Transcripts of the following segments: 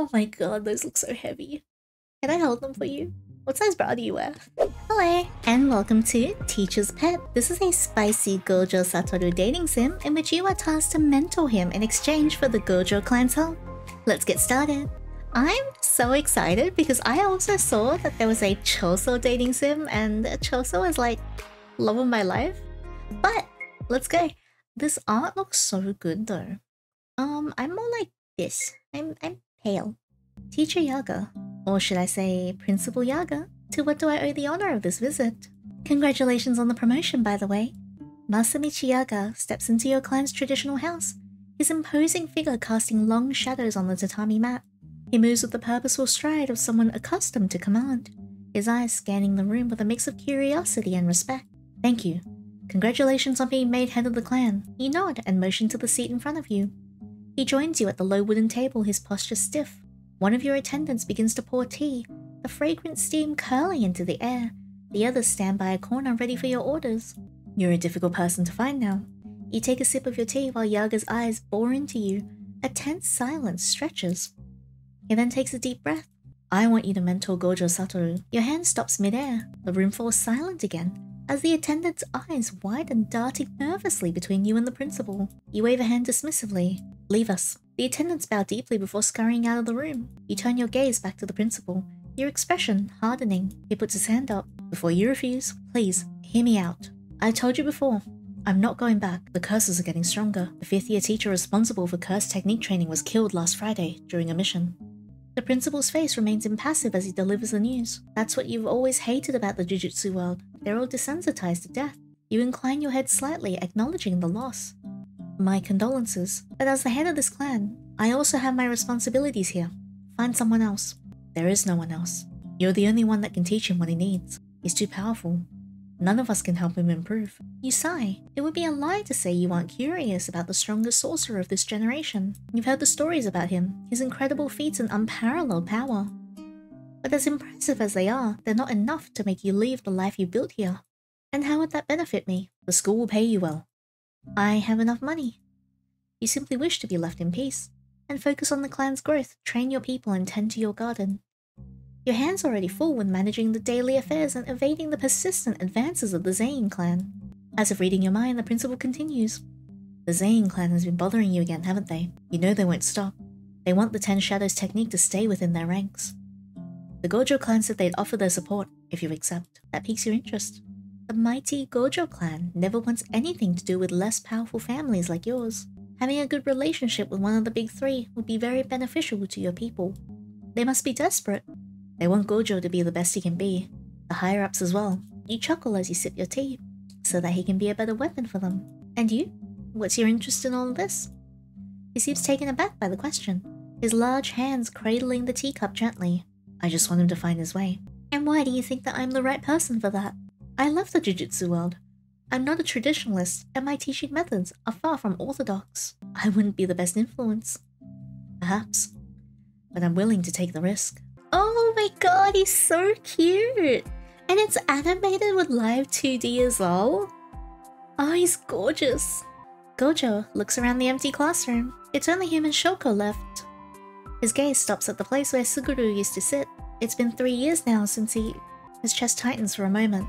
Oh my god, those look so heavy. Can I hold them for you? What size bra do you wear? Hello, and welcome to Teacher's Pet. This is a spicy Gojo Satoru dating sim in which you are tasked to mentor him in exchange for the Gojo clan's help. Let's get started. I'm so excited because I also saw that there was a Choso dating sim and Choso is like love of my life. But let's go. This art looks so good though. I'm more like this. I'm pale. Teacher Yaga, or should I say Principal Yaga, to what do I owe the honor of this visit? Congratulations on the promotion, by the way. Masamichi Yaga steps into your clan's traditional house, his imposing figure casting long shadows on the tatami mat. He moves with the purposeful stride of someone accustomed to command, his eyes scanning the room with a mix of curiosity and respect. Thank you. Congratulations on being made head of the clan. You nod and motion to the seat in front of you. He joins you at the low wooden table, his posture stiff. One of your attendants begins to pour tea, the fragrant steam curling into the air. The others stand by a corner ready for your orders. You're a difficult person to find now. You take a sip of your tea while Yaga's eyes bore into you. A tense silence stretches. He then takes a deep breath. I want you to mentor Gojo Satoru. Your hand stops midair. The room falls silent again, as the attendant's eyes widen, darting nervously between you and the principal. You wave a hand dismissively. Leave us. The attendants bow deeply before scurrying out of the room. You turn your gaze back to the principal, your expression hardening. He puts his hand up. Before you refuse, please, hear me out. I told you before, I'm not going back. The curses are getting stronger. The 5th year teacher responsible for curse technique training was killed last Friday during a mission. The principal's face remains impassive as he delivers the news. That's what you've always hated about the Jujutsu world. They're all desensitized to death. You incline your head slightly, acknowledging the loss. My condolences, but as the head of this clan, I also have my responsibilities here. Find someone else. There is no one else. You're the only one that can teach him what he needs. He's too powerful. None of us can help him improve. You sigh. It would be a lie to say you aren't curious about the strongest sorcerer of this generation. You've heard the stories about him, his incredible feats and unparalleled power. But as impressive as they are, they're not enough to make you leave the life you built here. And how would that benefit me? The school will pay you well. I have enough money. You simply wish to be left in peace, and focus on the clan's growth, train your people and tend to your garden. Your hands are already full with managing the daily affairs and evading the persistent advances of the Zain clan. As if reading your mind, the principal continues. The Zain clan has been bothering you again, haven't they? You know they won't stop. They want the 10 Shadows technique to stay within their ranks. The Gojo clan said they'd offer their support if you accept. That piques your interest. The mighty Gojo clan never wants anything to do with less powerful families like yours. Having a good relationship with one of the big 3 would be very beneficial to your people. They must be desperate. They want Gojo to be the best he can be. The higher-ups as well. You chuckle as you sip your tea, so that he can be a better weapon for them. And you? What's your interest in all of this? He seems taken aback by the question, his large hands cradling the teacup gently. I just want him to find his way. And why do you think that I'm the right person for that? I love the Jujutsu world. I'm not a traditionalist, and my teaching methods are far from orthodox. I wouldn't be the best influence. Perhaps. But I'm willing to take the risk. Oh my god, he's so cute! And it's animated with live 2D as well? Oh, he's gorgeous. Gojo looks around the empty classroom. It's only him and Shoko left. His gaze stops at the place where Suguru used to sit. It's been 3 years now since His chest tightens for a moment.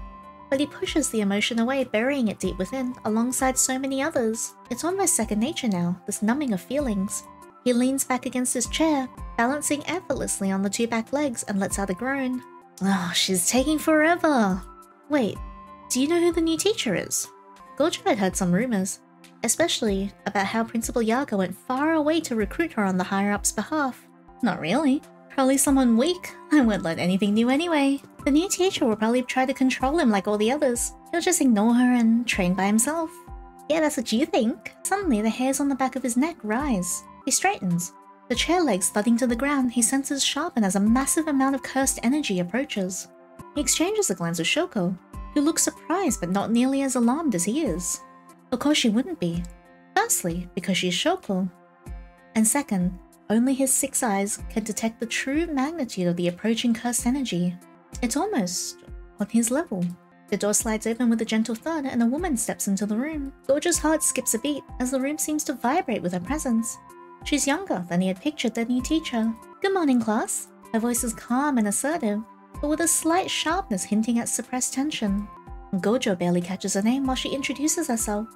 But he pushes the emotion away, burying it deep within, alongside so many others. It's almost second nature now, this numbing of feelings. He leans back against his chair, balancing effortlessly on the 2 back legs, and lets out a groan. Oh, she's taking forever! Wait, do you know who the new teacher is? Gojo had heard some rumors, especially about how Principal Yaga went far away to recruit her on the higher-ups' behalf. Not really. Probably someone weak. I won't learn anything new anyway. The new teacher will probably try to control him like all the others. He'll just ignore her and train by himself. Yeah, that's what you think. Suddenly, the hairs on the back of his neck rise. He straightens. The chair legs thudding to the ground, his senses sharpen as a massive amount of cursed energy approaches. He exchanges a glance with Shoko, who looks surprised but not nearly as alarmed as he is. Of course she wouldn't be. Firstly, because she's Shoko. And second, only his 6 eyes can detect the true magnitude of the approaching cursed energy. It's almost on his level. The door slides open with a gentle thud and a woman steps into the room. Gojo's heart skips a beat as the room seems to vibrate with her presence. She's younger than he had pictured their new teacher. "Good morning, class." Her voice is calm and assertive, but with a slight sharpness hinting at suppressed tension. Gojo barely catches her name while she introduces herself.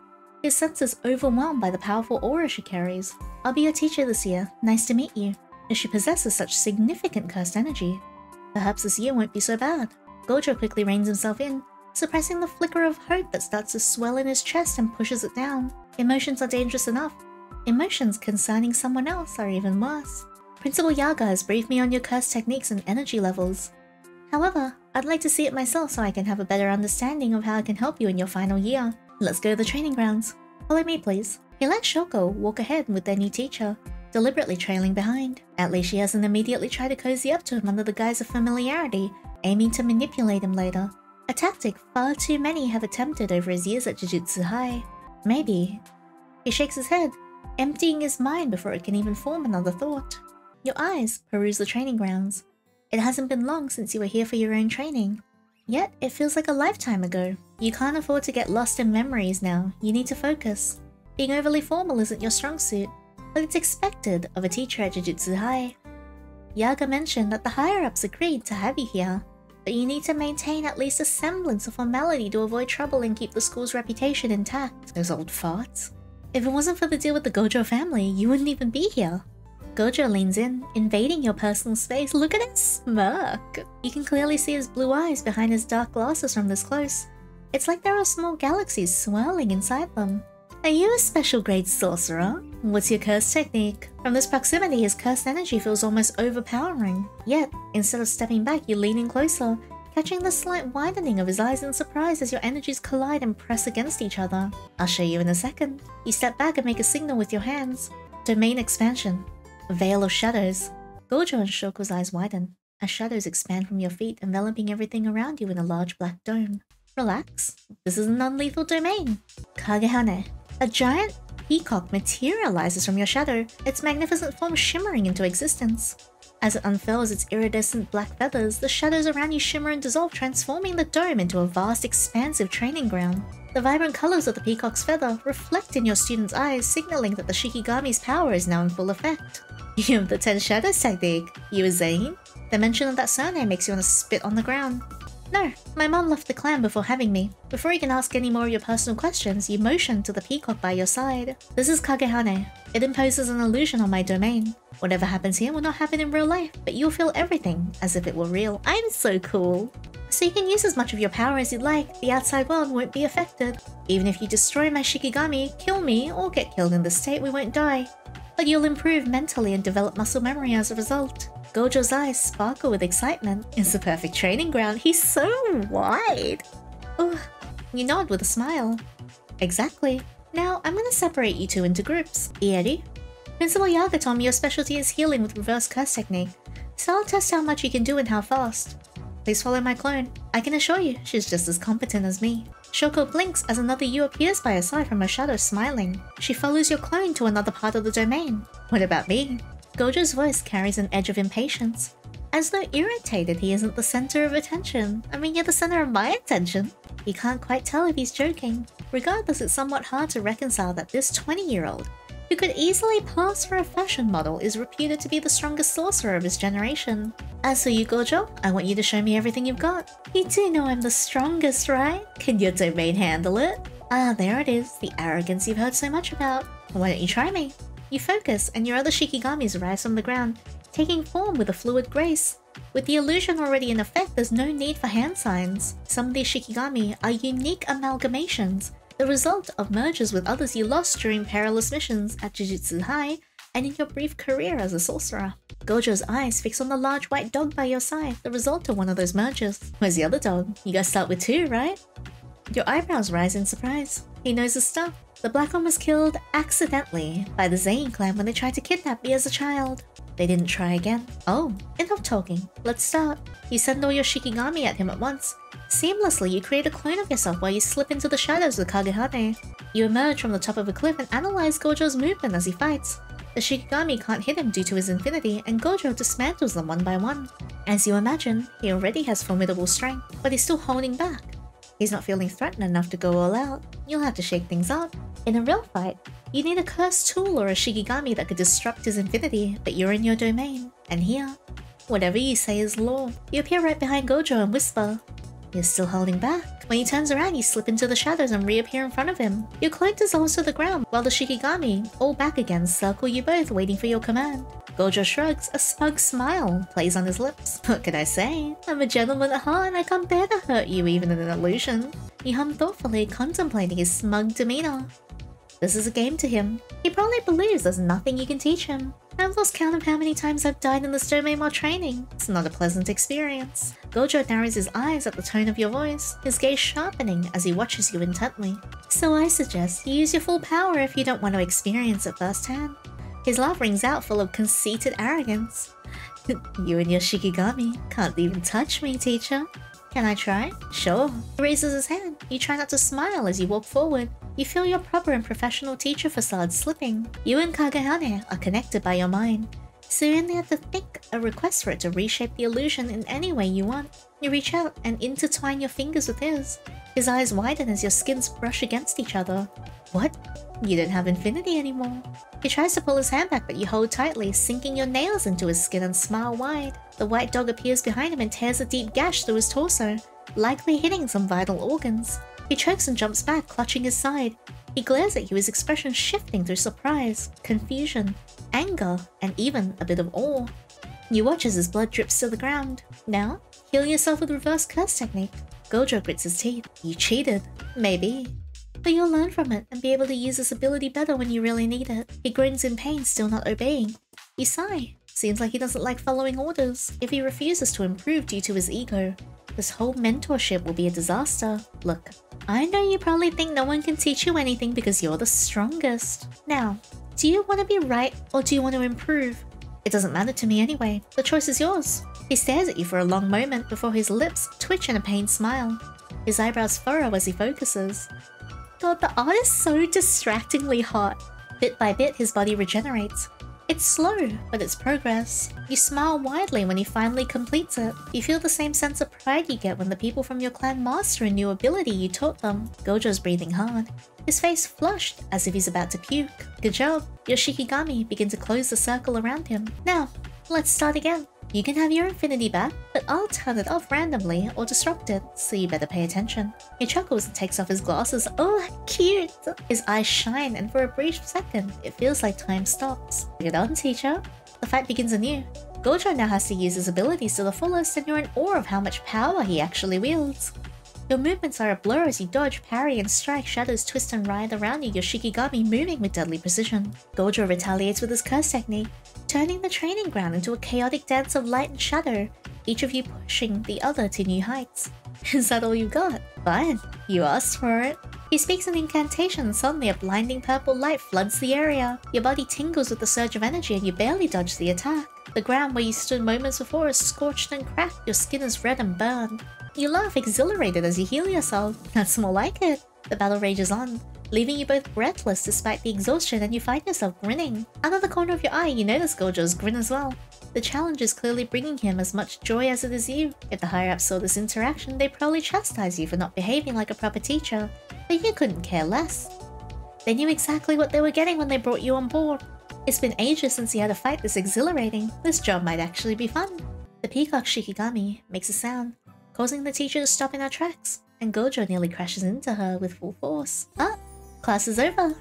His senses overwhelmed by the powerful aura she carries. "I'll be your teacher this year. Nice to meet you." If she possesses such significant cursed energy, perhaps this year won't be so bad. Gojo quickly reins himself in, suppressing the flicker of hope that starts to swell in his chest and pushes it down. Emotions are dangerous enough. Emotions concerning someone else are even worse. Principal Yaga has briefed me on your curse techniques and energy levels. However, I'd like to see it myself so I can have a better understanding of how I can help you in your final year. Let's go to the training grounds. Follow me, please. He lets Shoko walk ahead with their new teacher, deliberately trailing behind. At least she hasn't immediately tried to cozy up to him under the guise of familiarity, aiming to manipulate him later. A tactic far too many have attempted over his years at Jujutsu High. Maybe. He shakes his head, emptying his mind before it can even form another thought. Your eyes peruse the training grounds. It hasn't been long since you were here for your own training. Yet, it feels like a lifetime ago. You can't afford to get lost in memories now. You need to focus. Being overly formal isn't your strong suit, but it's expected of a teacher at Jujutsu High. Yaga mentioned that the higher-ups agreed to have you here, but you need to maintain at least a semblance of formality to avoid trouble and keep the school's reputation intact. Those old farts. If it wasn't for the deal with the Gojo family, you wouldn't even be here. Gojo leans in, invading your personal space. Look at his smirk! You can clearly see his blue eyes behind his dark glasses from this close. It's like there are small galaxies swirling inside them. Are you a special grade sorcerer? What's your curse technique? From this proximity, his cursed energy feels almost overpowering. Yet, instead of stepping back, you lean in closer, catching the slight widening of his eyes in surprise as your energies collide and press against each other. I'll show you in a second. You step back and make a signal with your hands. Domain expansion. Veil of shadows. Gojo and Shoko's eyes widen, as shadows expand from your feet, enveloping everything around you in a large black dome. Relax. This is a non-lethal domain. Kagehane. A giant peacock materializes from your shadow, its magnificent form shimmering into existence. As it unfurls its iridescent black feathers, the shadows around you shimmer and dissolve, transforming the dome into a vast, expansive training ground. The vibrant colors of the peacock's feather reflect in your students' eyes, signaling that the Shikigami's power is now in full effect. You have the 10 Shadows technique. You were saying? The mention of that surname makes you want to spit on the ground. No, my mom left the clan before having me. Before you can ask any more of your personal questions, you motion to the peacock by your side. This is Kagehane. It imposes an illusion on my domain. Whatever happens here will not happen in real life, but you'll feel everything as if it were real. I'm so cool. So you can use as much of your power as you'd like. The outside world won't be affected. Even if you destroy my Shikigami, kill me, or get killed in the state, we won't die. But you'll improve mentally and develop muscle memory as a result. Gojo's eyes sparkle with excitement. It's the perfect training ground. He's so wide. Oh, you nod with a smile. Exactly. Now, I'm gonna separate you two into groups. Ieri? Principal Yaga told me your specialty is healing with reverse curse technique, so I'll test how much you can do and how fast. Please follow my clone. I can assure you, she's just as competent as me. Shoko blinks as another you appears by her side from her shadow, smiling. She follows your clone to another part of the domain. What about me? Gojo's voice carries an edge of impatience, as though irritated he isn't the center of attention. I mean, you're the center of my attention. You can't quite tell if he's joking. Regardless, it's somewhat hard to reconcile that this 20-year-old, who could easily pass for a fashion model, is reputed to be the strongest sorcerer of his generation. As for you, Gojo, I want you to show me everything you've got. You do know I'm the strongest, right? Can your domain handle it? Ah, there it is, the arrogance you've heard so much about. Why don't you try me? You focus, and your other Shikigamis rise from the ground, taking form with a fluid grace. With the illusion already in effect, there's no need for hand signs. Some of these Shikigami are unique amalgamations, the result of mergers with others you lost during perilous missions at Jujutsu High and in your brief career as a sorcerer. Gojo's eyes fix on the large white dog by your side, the result of one of those mergers. Where's the other dog? You gotta start with 2, right? Your eyebrows rise in surprise. He knows his stuff. The black one was killed accidentally by the Zain clan when they tried to kidnap me as a child. They didn't try again. Oh, enough talking. Let's start. You send all your Shikigami at him at once. Seamlessly, you create a clone of yourself while you slip into the shadows with Kagehane. You emerge from the top of a cliff and analyze Gojo's movement as he fights. The Shikigami can't hit him due to his infinity, and Gojo dismantles them one by one. As you imagine, he already has formidable strength, but he's still holding back. He's not feeling threatened enough to go all out. You'll have to shake things up. In a real fight, You need a cursed tool or a Shikigami that could disrupt his infinity, but you're in your domain. And here, whatever you say is law. You appear right behind Gojo and whisper. You're still holding back. When he turns around, you slip into the shadows and reappear in front of him. Your cloak dissolves to the ground, while the Shikigami, all back again, circle you both, waiting for your command. Gojo shrugs, a smug smile plays on his lips. What can I say? I'm a gentleman at heart and I can't bear to hurt you even in an illusion. You hum thoughtfully, contemplating his smug demeanor. This is a game to him. He probably believes there's nothing you can teach him. I've lost count of how many times I've died in this domain while training. It's not a pleasant experience. Gojo narrows his eyes at the tone of your voice, his gaze sharpening as he watches you intently. So I suggest you use your full power if you don't want to experience it firsthand. His laugh rings out full of conceited arrogance. You and your Shikigami can't even touch me, teacher. Can I try? Sure. He raises his hand. You try not to smile as you walk forward. You feel your proper and professional teacher facade slipping. You and Kagehane are connected by your mind, so you only have to think a request for it to reshape the illusion in any way you want. You reach out and intertwine your fingers with his. His eyes widen as your skins brush against each other. What? You don't have infinity anymore. He tries to pull his hand back, but you hold tightly, sinking your nails into his skin and smile wide. The white dog appears behind him and tears a deep gash through his torso, likely hitting some vital organs. He chokes and jumps back, clutching his side. He glares at you, his expression shifting through surprise, confusion, anger, and even a bit of awe. You watch as his blood drips to the ground. Now, heal yourself with reverse curse technique. Gojo grits his teeth. You cheated. Maybe. But you'll learn from it and be able to use this ability better when you really need it. He grins in pain, still not obeying. You sigh. Seems like he doesn't like following orders. If he refuses to improve due to his ego, this whole mentorship will be a disaster. Look, I know you probably think no one can teach you anything because you're the strongest. Now, do you want to be right or do you want to improve? It doesn't matter to me anyway. The choice is yours. He stares at you for a long moment before his lips twitch in a pained smile. His eyebrows furrow as he focuses. God, the art is so distractingly hot. Bit by bit, his body regenerates. It's slow, but it's progress. You smile widely when he finally completes it. You feel the same sense of pride you get when the people from your clan master a new ability you taught them. Gojo's breathing hard. His face flushed, as if he's about to puke. Good job. Your Shikigami begin to close the circle around him. Now, let's start again. You can have your infinity back, but I'll turn it off randomly or disrupt it, so you better pay attention. He chuckles and takes off his glasses. Oh, cute! His eyes shine, and for a brief second, it feels like time stops. Get on, teacher. The fight begins anew. Gojo now has to use his abilities to the fullest, and you're in awe of how much power he actually wields. Your movements are a blur as you dodge, parry, and strike. Shadows twist and writhe around you, your Shikigami moving with deadly precision. Gojo retaliates with his curse technique, turning the training ground into a chaotic dance of light and shadow, each of you pushing the other to new heights. Is that all you got? Fine, you asked for it. He speaks an incantation and suddenly a blinding purple light floods the area. Your body tingles with the surge of energy and you barely dodge the attack. The ground where you stood moments before is scorched and cracked, your skin is red and burned. You laugh, exhilarated as you heal yourself. That's more like it. The battle rages on, leaving you both breathless despite the exhaustion, and you find yourself grinning. Out of the corner of your eye, you notice Gojo's grin as well. The challenge is clearly bringing him as much joy as it is you. If the higher-ups saw this interaction, they'd probably chastise you for not behaving like a proper teacher, but you couldn't care less. They knew exactly what they were getting when they brought you on board. It's been ages since you had a fight this exhilarating. This job might actually be fun. The peacock Shikigami makes a sound, causing the teacher to stop in her tracks, and Gojo nearly crashes into her with full force. Ah, class is over.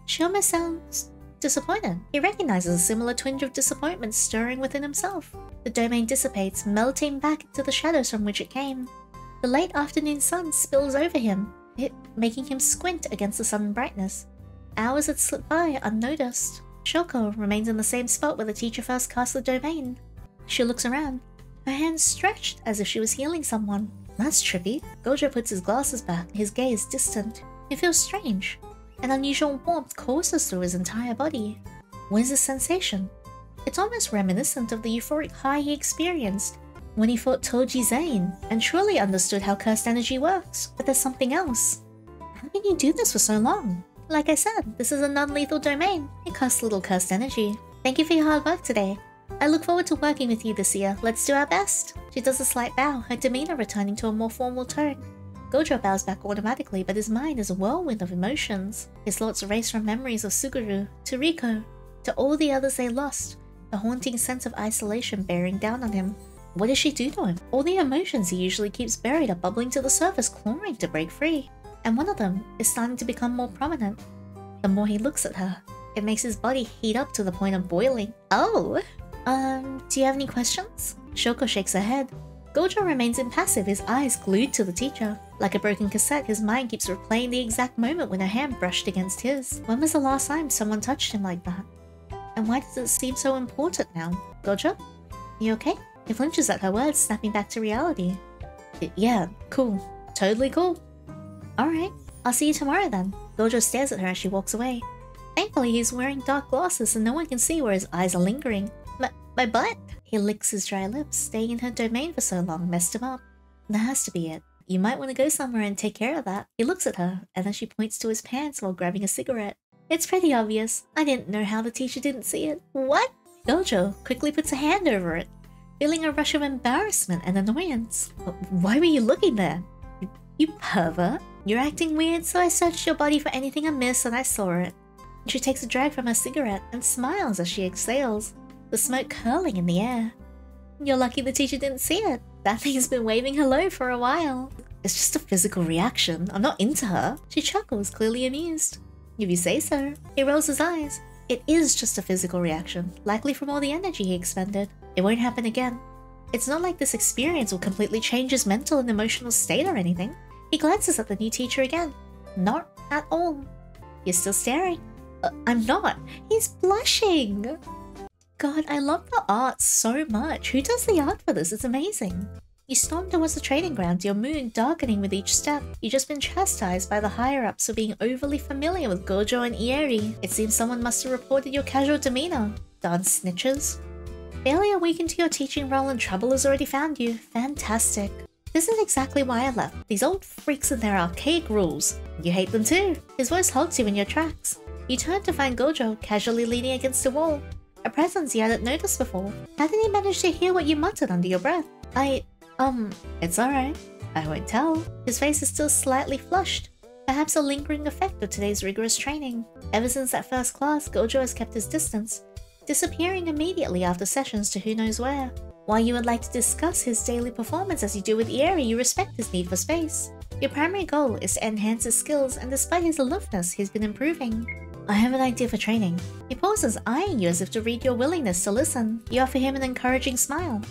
She almost sounds disappointed. He recognizes a similar twinge of disappointment stirring within himself. The domain dissipates, melting back into the shadows from which it came. The late afternoon sun spills over him, making him squint against the sudden brightness. Hours had slipped by unnoticed. Shoko remains in the same spot where the teacher first cast the domain. She looks around, her hands stretched as if she was healing someone. That's trippy. Gojo puts his glasses back, his gaze distant. It feels strange. An unusual warmth courses through his entire body. What is this sensation? It's almost reminiscent of the euphoric high he experienced when he fought Toji Zane and truly understood how cursed energy works. But there's something else. How can you do this for so long? Like I said, this is a non-lethal domain. It casts little cursed energy. Thank you for your hard work today. I look forward to working with you this year. Let's do our best. She does a slight bow, her demeanor returning to a more formal tone. Gojo bows back automatically, but his mind is a whirlwind of emotions. His thoughts race from memories of Suguru, to Riko, to all the others they lost, the haunting sense of isolation bearing down on him. What does she do to him? All the emotions he usually keeps buried are bubbling to the surface, clamoring to break free. And one of them is starting to become more prominent. The more he looks at her, it makes his body heat up to the point of boiling. Oh! Do you have any questions? Shoko shakes her head. Gojo remains impassive, his eyes glued to the teacher. Like a broken cassette, his mind keeps replaying the exact moment when her hand brushed against his. When was the last time someone touched him like that? And why does it seem so important now? Gojo? You okay? He flinches at her words, snapping back to reality. Yeah, cool. Totally cool. Alright, I'll see you tomorrow then. Gojo stares at her as she walks away. Thankfully, he's wearing dark glasses and no one can see where his eyes are lingering. My butt? He licks his dry lips. Staying in her domain for so long messed him up. That has to be it. You might want to go somewhere and take care of that. He looks at her, and then she points to his pants while grabbing a cigarette. It's pretty obvious. I didn't know how the teacher didn't see it. What? Gojo quickly puts a hand over it, feeling a rush of embarrassment and annoyance. Why were you looking there? You pervert. You're acting weird, so I searched your body for anything amiss and I saw it. She takes a drag from her cigarette and smiles as she exhales, the smoke curling in the air. You're lucky the teacher didn't see it. That thing's been waving hello for a while. It's just a physical reaction. I'm not into her. She chuckles, clearly amused. If you say so. He rolls his eyes. It is just a physical reaction, likely from all the energy he expended. It won't happen again. It's not like this experience will completely change his mental and emotional state or anything. He glances at the new teacher again. Not at all. You're still staring. I'm not. He's blushing. God, I love the art so much. Who does the art for this? It's amazing. You storm towards the training ground, your mood darkening with each step. You've just been chastised by the higher-ups for being overly familiar with Gojo and Ieri. It seems someone must have reported your casual demeanor. Darn snitches. Barely a week into your teaching role and trouble has already found you. Fantastic. This is exactly why I left. These old freaks and their archaic rules. You hate them too. His voice halts you in your tracks. You turn to find Gojo casually leaning against a wall. A presence you hadn't noticed before. How did he manage to hear what you muttered under your breath? It's alright. I won't tell. His face is still slightly flushed. Perhaps a lingering effect of today's rigorous training. Ever since that first class, Gojo has kept his distance, disappearing immediately after sessions to who knows where. While you would like to discuss his daily performance as you do with Ieri, you respect his need for space. Your primary goal is to enhance his skills, and despite his aloofness, he's been improving. I have an idea for training. He pauses, eyeing you as if to read your willingness to listen. You offer him an encouraging smile.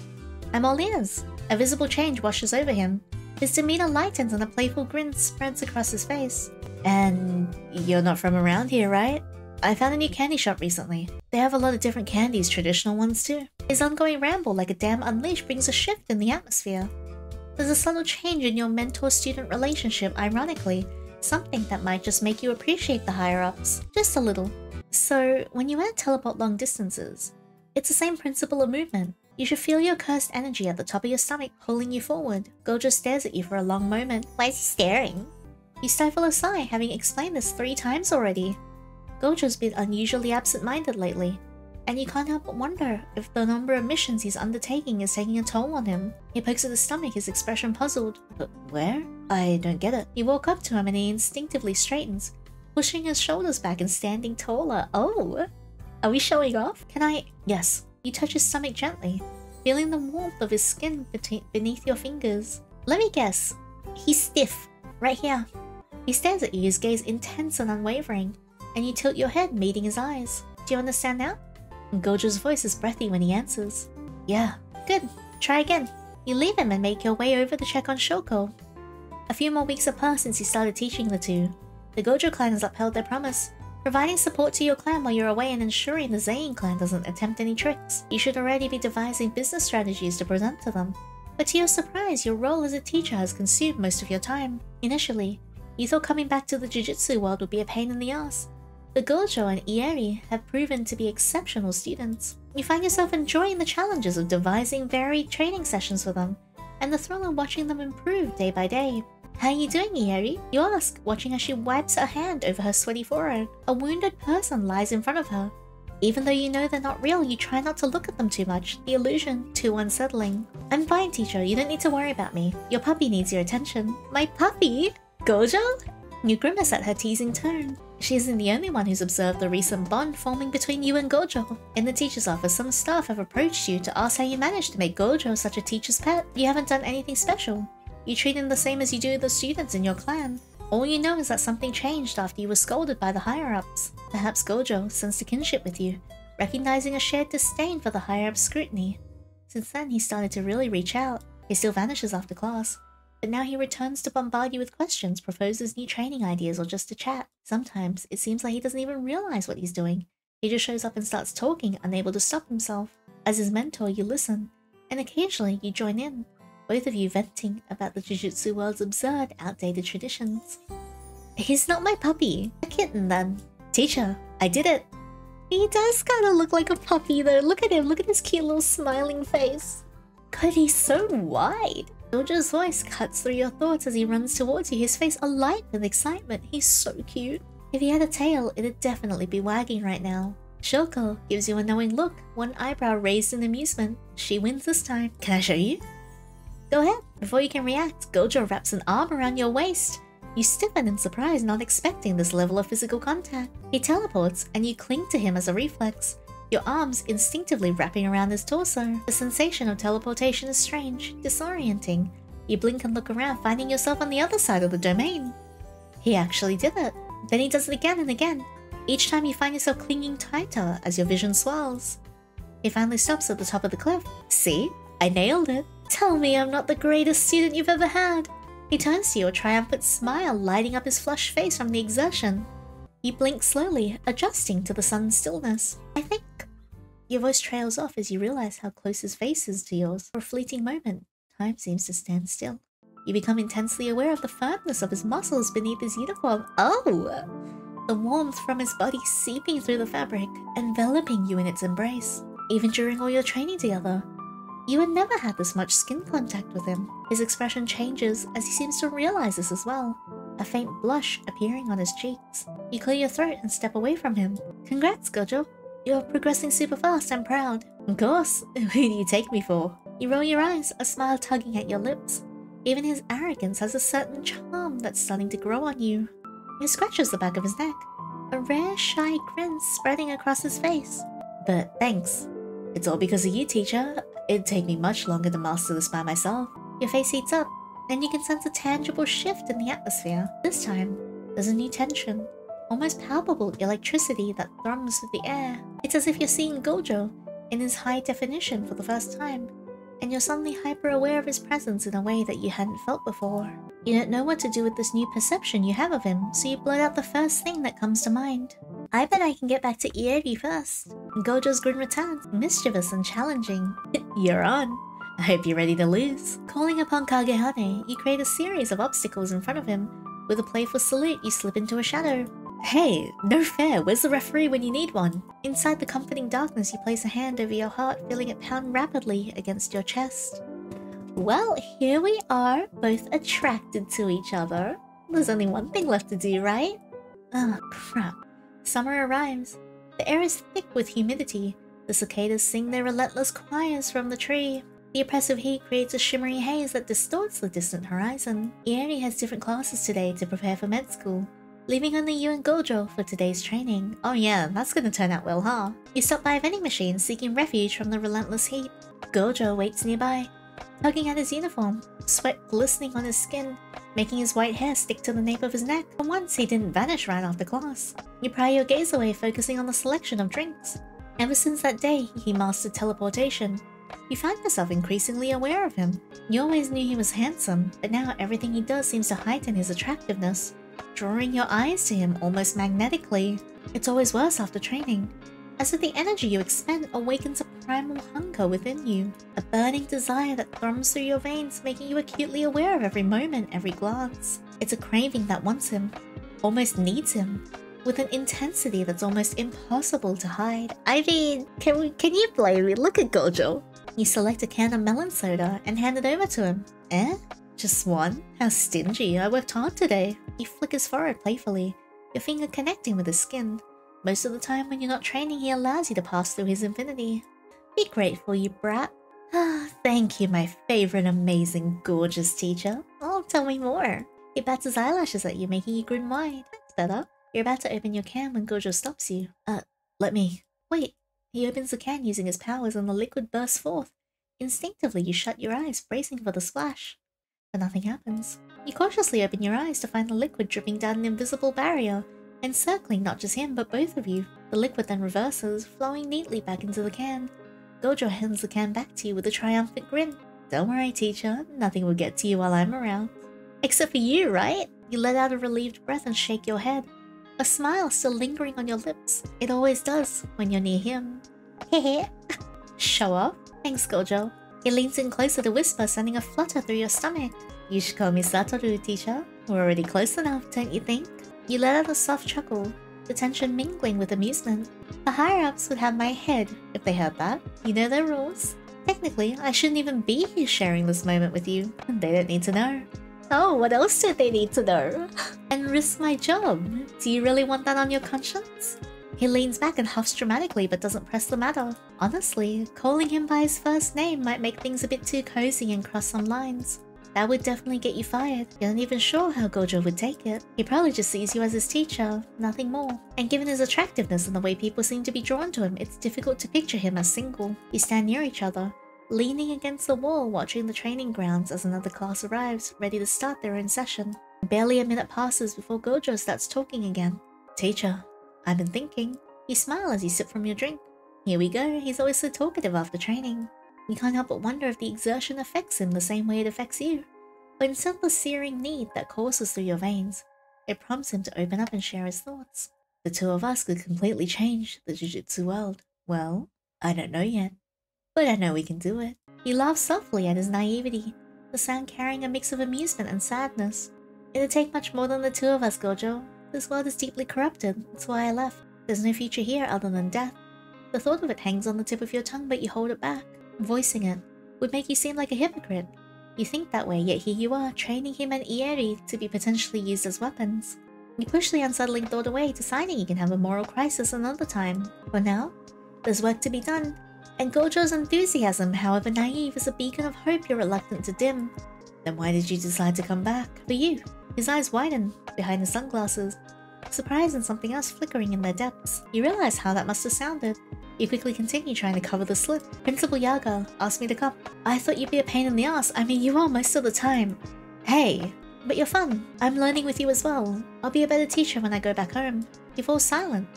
I'm all ears. A visible change washes over him. His demeanor lightens and a playful grin spreads across his face. And you're not from around here, right? I found a new candy shop recently. They have a lot of different candies, traditional ones too. His ongoing ramble like a dam unleashed brings a shift in the atmosphere. There's a subtle change in your mentor-student relationship, ironically. Something that might just make you appreciate the higher-ups. Just a little. So, when you want to teleport long distances, it's the same principle of movement. You should feel your cursed energy at the top of your stomach pulling you forward. Gojo stares at you for a long moment. Why is he staring? You stifle a sigh, having explained this 3 times already. Gojo's been unusually absent-minded lately, and you can't help but wonder if the number of missions he's undertaking is taking a toll on him. He pokes at his stomach, his expression puzzled. But where? I don't get it. You walk up to him and he instinctively straightens, pushing his shoulders back and standing taller. Oh! Are we showing off? Can I? Yes. You touch his stomach gently, feeling the warmth of his skin beneath your fingers. Let me guess. He's stiff. Right here. He stares at you, his gaze intense and unwavering, and you tilt your head, meeting his eyes. Do you understand now? And Gojo's voice is breathy when he answers. Yeah. Good. Try again. You leave him and make your way over to check on Shoko. A few more weeks have passed since you started teaching the two. The Gojo clan has upheld their promise, providing support to your clan while you're away and ensuring the Zain clan doesn't attempt any tricks. You should already be devising business strategies to present to them. But to your surprise, your role as a teacher has consumed most of your time. Initially, you thought coming back to the Jujutsu world would be a pain in the ass. The Gojo and Ieri have proven to be exceptional students. You find yourself enjoying the challenges of devising varied training sessions for them, and the thrill of watching them improve day by day. How are you doing, Ieri? You ask, watching as she wipes her hand over her sweaty forehead. A wounded person lies in front of her. Even though you know they're not real, you try not to look at them too much, the illusion too unsettling. I'm fine, teacher, you don't need to worry about me. Your puppy needs your attention. My puppy? Gojo? You grimace at her teasing tone. She isn't the only one who's observed the recent bond forming between you and Gojo. In the teacher's office, some staff have approached you to ask how you managed to make Gojo such a teacher's pet. You haven't done anything special. You treat him the same as you do the students in your clan. All you know is that something changed after you were scolded by the higher-ups. Perhaps Gojo sensed a kinship with you, recognizing a shared disdain for the higher-ups' scrutiny. Since then, he started to really reach out. He still vanishes after class, but now he returns to bombard you with questions, proposes new training ideas, or just to chat. Sometimes, it seems like he doesn't even realize what he's doing. He just shows up and starts talking, unable to stop himself. As his mentor, you listen, and occasionally you join in, both of you venting about the Jujutsu world's absurd, outdated traditions. He's not my puppy. A kitten, then. Teacher, I did it. He does kind of look like a puppy, though. Look at him. Look at his cute little smiling face. God, he's so wide. Gojo's voice cuts through your thoughts as he runs towards you, his face alight with excitement. He's so cute. If he had a tail, it'd definitely be wagging right now. Shoko gives you a knowing look, one eyebrow raised in amusement. She wins this time. Can I show you? Go ahead. Before you can react, Gojo wraps an arm around your waist. You stiffen in surprise, not expecting this level of physical contact. He teleports, and you cling to him as a reflex, your arms instinctively wrapping around his torso. The sensation of teleportation is strange, disorienting. You blink and look around, finding yourself on the other side of the domain. He actually did it. Then he does it again and again. Each time you find yourself clinging tighter as your vision swells. He finally stops at the top of the cliff. See? I nailed it. Tell me I'm not the greatest student you've ever had. He turns to you, a triumphant smile lighting up his flushed face from the exertion. You blink slowly, adjusting to the sudden stillness. I think. Your voice trails off as you realize how close his face is to yours. For a fleeting moment, time seems to stand still. You become intensely aware of the firmness of his muscles beneath his uniform. Oh! The warmth from his body seeping through the fabric, enveloping you in its embrace. Even during all your training together, you had never had this much skin contact with him. His expression changes as he seems to realize this as well, a faint blush appearing on his cheeks. You clear your throat and step away from him. Congrats, Gojo. You're progressing super fast, I'm proud. Of course. Who do you take me for? You roll your eyes, a smile tugging at your lips. Even his arrogance has a certain charm that's starting to grow on you. He scratches the back of his neck, a rare shy grin spreading across his face. But thanks. It's all because of you, teacher. It'd take me much longer to master this by myself. Your face heats up, and you can sense a tangible shift in the atmosphere. This time, there's a new tension, almost palpable electricity that thrums through the air. It's as if you're seeing Gojo in his high definition for the first time, and you're suddenly hyper-aware of his presence in a way that you hadn't felt before. You don't know what to do with this new perception you have of him, so you blurt out the first thing that comes to mind. I bet I can get back to Ieri first. Gojo's grin returns, mischievous and challenging. You're on. I hope you're ready to lose. Calling upon Kagehane, you create a series of obstacles in front of him. With a playful salute, you slip into a shadow. Hey, no fair, where's the referee when you need one? Inside the comforting darkness, you place a hand over your heart, feeling it pound rapidly against your chest. Well, here we are, both attracted to each other. There's only one thing left to do, right? Oh, crap. Summer arrives. The air is thick with humidity. The cicadas sing their relentless choirs from the tree. The oppressive heat creates a shimmery haze that distorts the distant horizon. Ieri has different classes today to prepare for med school, leaving only you and Gojo for today's training. Oh yeah, that's gonna turn out well, huh? You stop by a vending machine seeking refuge from the relentless heat. Gojo waits nearby, tugging at his uniform, sweat glistening on his skin, making his white hair stick to the nape of his neck. For once, he didn't vanish right after class. You pry your gaze away, focusing on the selection of drinks. Ever since that day, he mastered teleportation. You find yourself increasingly aware of him. You always knew he was handsome, but now everything he does seems to heighten his attractiveness, drawing your eyes to him almost magnetically. It's always worse after training, as if the energy you expend awakens a primal hunger within you, a burning desire that thrums through your veins, making you acutely aware of every moment, every glance. It's a craving that wants him, almost needs him, with an intensity that's almost impossible to hide. I mean, can you blame me? Look at Gojo. You select a can of melon soda and hand it over to him. Eh? Just one? How stingy, I worked hard today. You flick his forehead playfully, your finger connecting with his skin. Most of the time when you're not training, he allows you to pass through his infinity. Be grateful, you brat. Ah, thank you, my favorite amazing gorgeous teacher. Oh, tell me more. He bats his eyelashes at you, making you grin wide. That's better. You're about to open your can when Gojo stops you. Let me... Wait. He opens the can using his powers and the liquid bursts forth. Instinctively, you shut your eyes, bracing for the splash. But nothing happens. You cautiously open your eyes to find the liquid dripping down an invisible barrier, encircling not just him, but both of you. The liquid then reverses, flowing neatly back into the can. Gojo hands the can back to you with a triumphant grin. Don't worry, teacher. Nothing will get to you while I'm around. Except for you, right? You let out a relieved breath and shake your head. A smile still lingering on your lips. It always does when you're near him. Hehe. Show off. Thanks, Gojo. He leans in closer to whisper, sending a flutter through your stomach. You should call me Satoru, teacher. We're already close enough, don't you think? You let out a soft chuckle, the tension mingling with amusement. The higher-ups would have my head if they heard that. You know their rules. Technically, I shouldn't even be here sharing this moment with you. They don't need to know. Oh, what else do they need to know? And risk my job. Do you really want that on your conscience? He leans back and huffs dramatically but doesn't press the matter. Honestly, calling him by his first name might make things a bit too cozy and cross some lines. That would definitely get you fired. You're not even sure how Gojo would take it. He probably just sees you as his teacher, nothing more. And given his attractiveness and the way people seem to be drawn to him, it's difficult to picture him as single. You stand near each other, leaning against the wall watching the training grounds as another class arrives, ready to start their own session. Barely a minute passes before Gojo starts talking again. Teacher, I've been thinking. You smile as you sip from your drink. Here we go, he's always so talkative after training. You can't help but wonder if the exertion affects him the same way it affects you. But instead of the searing need that courses through your veins, it prompts him to open up and share his thoughts. The two of us could completely change the Jujutsu world. Well, I don't know yet. But I know we can do it. He laughs softly at his naivety, the sound carrying a mix of amusement and sadness. It'd take much more than the two of us, Gojo. This world is deeply corrupted, that's why I left. There's no future here other than death. The thought of it hangs on the tip of your tongue, but you hold it back. Voicing it would make you seem like a hypocrite. You think that way, yet here you are, training him and Ieri to be potentially used as weapons. You push the unsettling thought away, deciding you can have a moral crisis another time. For now, there's work to be done, and Gojo's enthusiasm, however naive, is a beacon of hope you're reluctant to dim. Then why did you decide to come back? For you. His eyes widen, behind the sunglasses, surprise and something else flickering in their depths. You realize how that must have sounded. You quickly continue trying to cover the slip. Principal Yaga asked me to come. I thought you'd be a pain in the ass. I mean, you are most of the time. Hey, but you're fun. I'm learning with you as well. I'll be a better teacher when I go back home. He falls silent,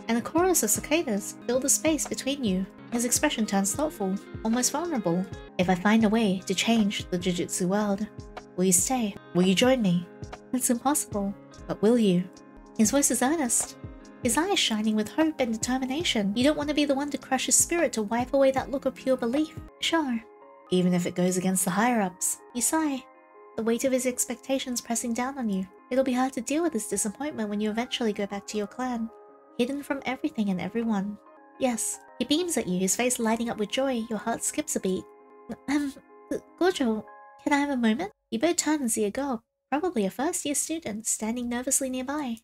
and a chorus of cicadas fill the space between you. His expression turns thoughtful, almost vulnerable. If I find a way to change the Jujutsu world, will you stay? Will you join me? It's impossible, but will you? His voice is earnest, his eyes shining with hope and determination. You don't want to be the one to crush his spirit to wipe away that look of pure belief. Sure. Even if it goes against the higher-ups. You sigh, the weight of his expectations pressing down on you. It'll be hard to deal with his disappointment when you eventually go back to your clan, hidden from everything and everyone. Yes, he beams at you, his face lighting up with joy. Your heart skips a beat. Gojo, can I have a moment? You both turn and see a girl, probably a first-year student, standing nervously nearby.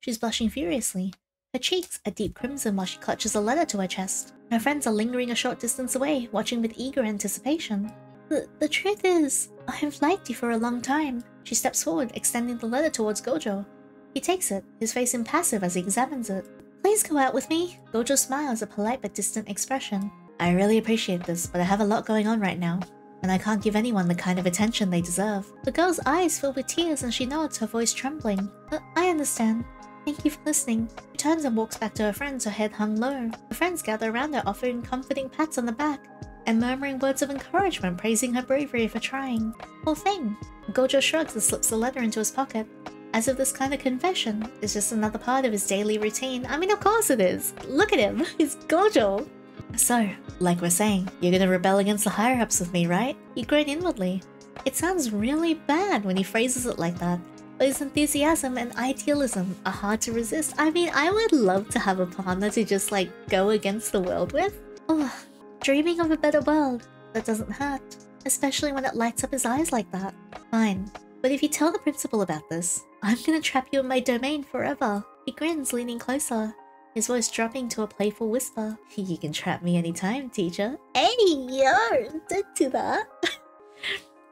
She's blushing furiously, her cheeks a deep crimson while she clutches a letter to her chest. Her friends are lingering a short distance away, watching with eager anticipation. The truth is, I've liked you for a long time. She steps forward, extending the letter towards Gojo. He takes it, his face impassive as he examines it. Please go out with me. Gojo smiles, a polite but distant expression. I really appreciate this, but I have a lot going on right now, and I can't give anyone the kind of attention they deserve. The girl's eyes fill with tears and she nods, her voice trembling. I understand. Thank you for listening. She turns and walks back to her friends, her head hung low. The friends gather around her, offering comforting pats on the back, and murmuring words of encouragement, praising her bravery for trying. Poor thing. Gojo shrugs and slips the letter into his pocket, as if this kind of confession is just another part of his daily routine. I mean, of course it is. Look at him. He's Gojo. So, like we're saying, you're gonna rebel against the higher-ups with me, right? You groan inwardly. It sounds really bad when he phrases it like that, but his enthusiasm and idealism are hard to resist. I mean, I would love to have a partner to just, like, go against the world with. Oh, dreaming of a better world that doesn't hurt, especially when it lights up his eyes like that. Fine, but if you tell the principal about this, I'm gonna trap you in my domain forever. He grins, leaning closer, his voice dropping to a playful whisper. You can trap me anytime, teacher. Hey, yo! Don't do that.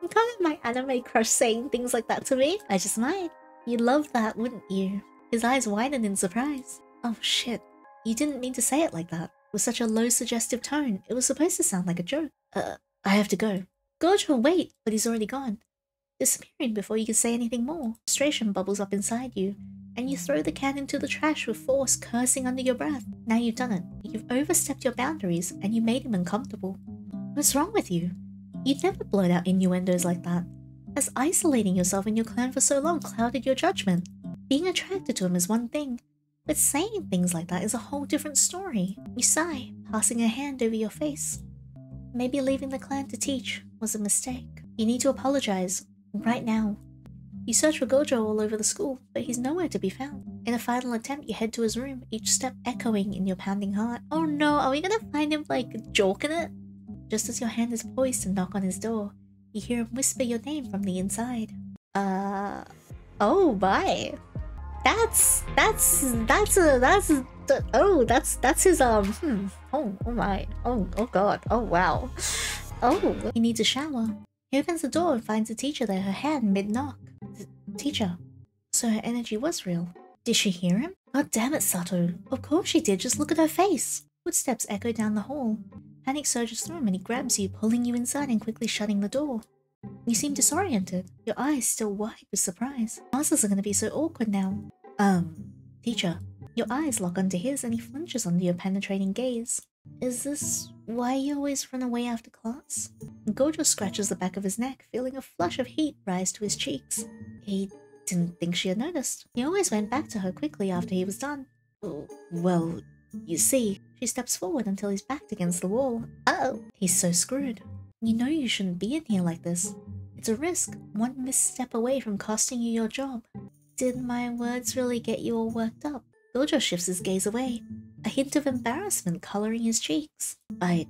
I'm kind of my anime crush saying things like that to me. I just might. You'd love that, wouldn't you? His eyes widened in surprise. Oh shit. You didn't mean to say it like that. With such a low suggestive tone, it was supposed to sound like a joke. I have to go. Gojo, wait! But he's already gone. Disappearing before you can say anything more. Frustration bubbles up inside you, and you throw the can into the trash with force, cursing under your breath. Now you've done it. You've overstepped your boundaries, and you made him uncomfortable. What's wrong with you? You'd never blurt out innuendos like that. As isolating yourself in your clan for so long clouded your judgment. Being attracted to him is one thing, but saying things like that is a whole different story. You sigh, passing a hand over your face. Maybe leaving the clan to teach was a mistake. You need to apologize, right now. You search for Gojo all over the school, but he's nowhere to be found. In a final attempt, you head to his room, each step echoing in your pounding heart. Oh no, are we gonna find him, like, jorking it? Just as your hand is poised to knock on his door, you hear him whisper your name from the inside. Oh my. That's his, oh my, oh god, oh wow. Oh, he needs a shower. He opens the door and finds the teacher there, her hand mid-knock. Teacher. So her energy was real. Did she hear him? God damn it, Satoru. Of course she did, just look at her face. Footsteps echo down the hall. Panic surges through him and he grabs you, pulling you inside and quickly shutting the door. You seem disoriented, your eyes still wide with surprise. Classes are gonna be so awkward now. Teacher. Your eyes lock onto his and he flinches under your penetrating gaze. Is this why you always run away after class? Gojo scratches the back of his neck, feeling a flush of heat rise to his cheeks. He didn't think she had noticed. He always went back to her quickly after he was done. Oh, well, you see. She steps forward until he's backed against the wall. Uh-oh, he's so screwed. You know you shouldn't be in here like this. It's a risk, one misstep away from costing you your job. Did my words really get you all worked up? Gojo shifts his gaze away, a hint of embarrassment coloring his cheeks. I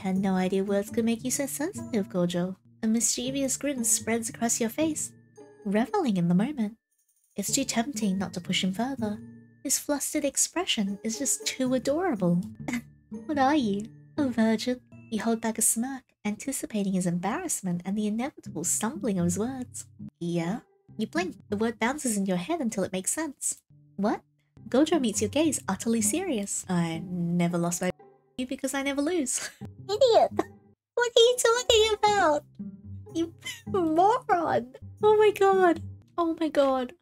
had no idea words could make you so sensitive, Gojo. A mischievous grin spreads across your face, reveling in the moment. It's too tempting not to push him further. His flustered expression is just too adorable. What are you? A virgin? You hold back a smirk, anticipating his embarrassment and the inevitable stumbling of his words. Yeah? You blink, the word bounces in your head until it makes sense. What? Gojo meets your gaze, utterly serious. I never lost my because I never lose. Idiot! What are you talking about? You moron! Oh my god! Oh my god!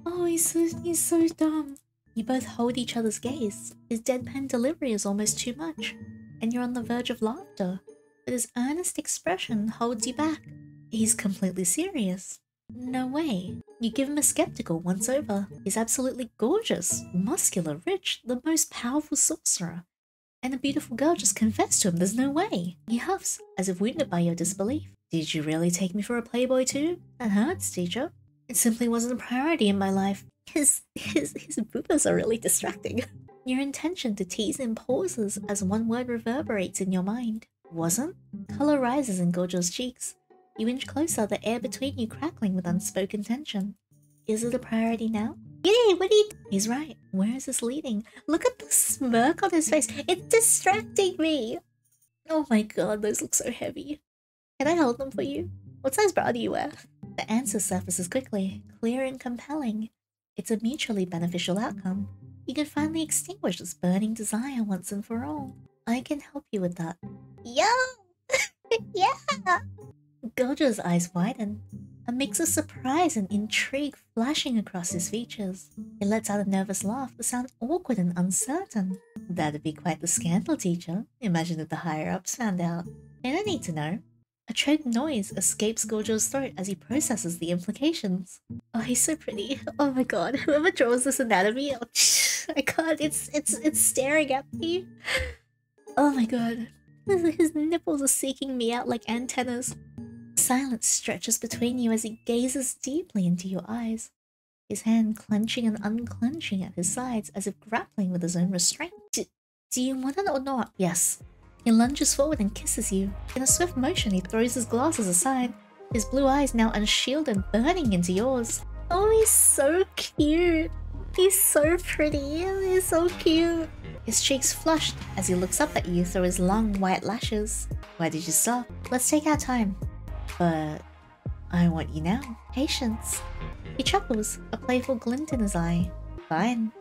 Oh, he's so dumb. You both hold each other's gaze. His deadpan delivery is almost too much, and you're on the verge of laughter. But his earnest expression holds you back. He's completely serious. No way. You give him a skeptical once over. He's absolutely gorgeous, muscular, rich, the most powerful sorcerer. And a beautiful girl just confessed to him there's no way. He huffs, as if wounded by your disbelief. Did you really take me for a playboy too? That hurts, teacher. It simply wasn't a priority in my life. His boobas are really distracting. Your intention to tease him pauses as one word reverberates in your mind. Wasn't? Color rises in Gojo's cheeks. You inch closer, the air between you crackling with unspoken tension. Is it a priority now? Yay, what are you— He's right. Where is this leading? Look at the smirk on his face. It's distracting me. Oh my god, those look so heavy. Can I hold them for you? What size bra do you wear? The answer surfaces quickly, clear and compelling. It's a mutually beneficial outcome. You can finally extinguish this burning desire once and for all. I can help you with that. Yo! Yeah! Gojo's eyes widen, a mix of surprise and intrigue flashing across his features. He lets out a nervous laugh that sounds awkward and uncertain. That'd be quite the scandal, teacher. Imagine if the higher-ups found out. They don't need to know. A choked noise escapes Gojo's throat as he processes the implications. Oh, he's so pretty. Oh my god, whoever draws this anatomy, oh, I can't, it's staring at me. Oh my god. His nipples are seeking me out like antennas. Silence stretches between you as he gazes deeply into your eyes, his hand clenching and unclenching at his sides as if grappling with his own restraint. Do you want it or not? Yes. He lunges forward and kisses you. In a swift motion, he throws his glasses aside, his blue eyes now unshielded, burning into yours. Oh, he's so cute. He's so pretty. He's so cute. His cheeks flushed as he looks up at you through his long white lashes. Why did you stop? Let's take our time. But I want you now. Patience. He chuckles, a playful glint in his eye. Fine.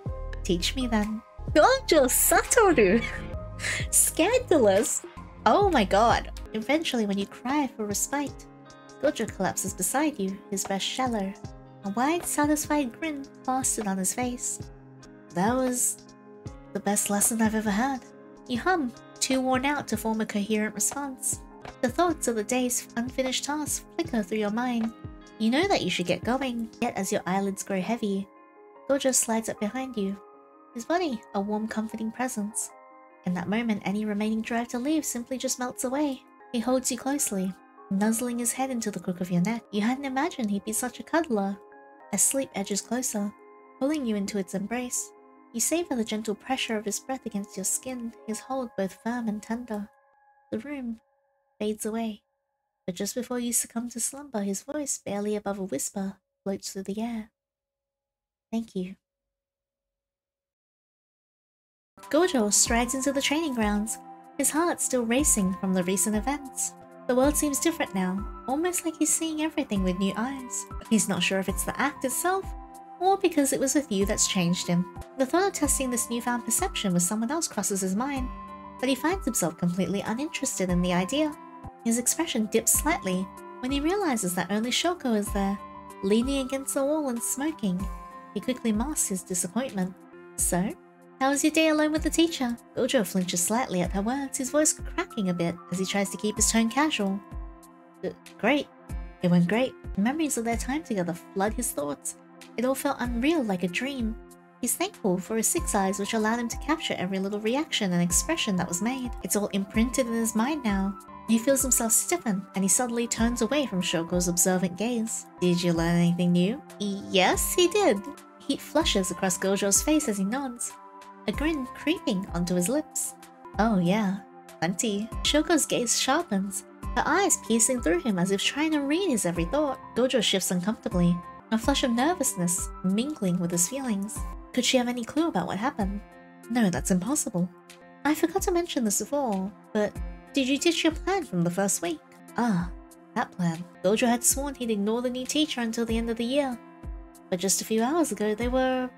Teach me then. Gojo Satoru! Scandalous! Oh my god. Eventually, when you cry for respite, Gojo collapses beside you, his breast shallow. A wide, satisfied grin plastered on his face. That was the best lesson I've ever had. You hum, too worn out to form a coherent response. The thoughts of the day's unfinished tasks flicker through your mind. You know that you should get going, yet as your eyelids grow heavy, Gojo slides up behind you, his body a warm, comforting presence. In that moment, any remaining drive to leave simply just melts away. He holds you closely, nuzzling his head into the crook of your neck. You hadn't imagined he'd be such a cuddler. As sleep edges closer, pulling you into its embrace, you savor the gentle pressure of his breath against your skin, his hold both firm and tender. The room fades away, but just before you succumb to slumber, his voice, barely above a whisper, floats through the air. Thank you. Gojo strides into the training grounds, his heart still racing from the recent events. The world seems different now, almost like he's seeing everything with new eyes. He's not sure if it's the act itself, or because it was with you that's changed him. The thought of testing this newfound perception with someone else crosses his mind, but he finds himself completely uninterested in the idea. His expression dips slightly when he realizes that only Shoko is there, leaning against the wall and smoking. He quickly masks his disappointment. So, how was your day alone with the teacher? Gojo flinches slightly at her words, his voice cracking a bit as he tries to keep his tone casual. Great. It went great. Memories of their time together flood his thoughts. It all felt unreal, like a dream. He's thankful for his 6 eyes, which allowed him to capture every little reaction and expression that was made. It's all imprinted in his mind now. He feels himself stiffen, and he suddenly turns away from Shoko's observant gaze. Did you learn anything new? Yes, he did. Heat flushes across Gojo's face as he nods, a grin creeping onto his lips. Oh yeah, plenty. Shoko's gaze sharpens, her eyes piercing through him as if trying to read his every thought. Gojo shifts uncomfortably, a flush of nervousness mingling with his feelings. Could she have any clue about what happened? No, that's impossible. I forgot to mention this before, but did you ditch your plan from the first week? Ah, that plan. Gojo had sworn he'd ignore the new teacher until the end of the year, but just a few hours ago they were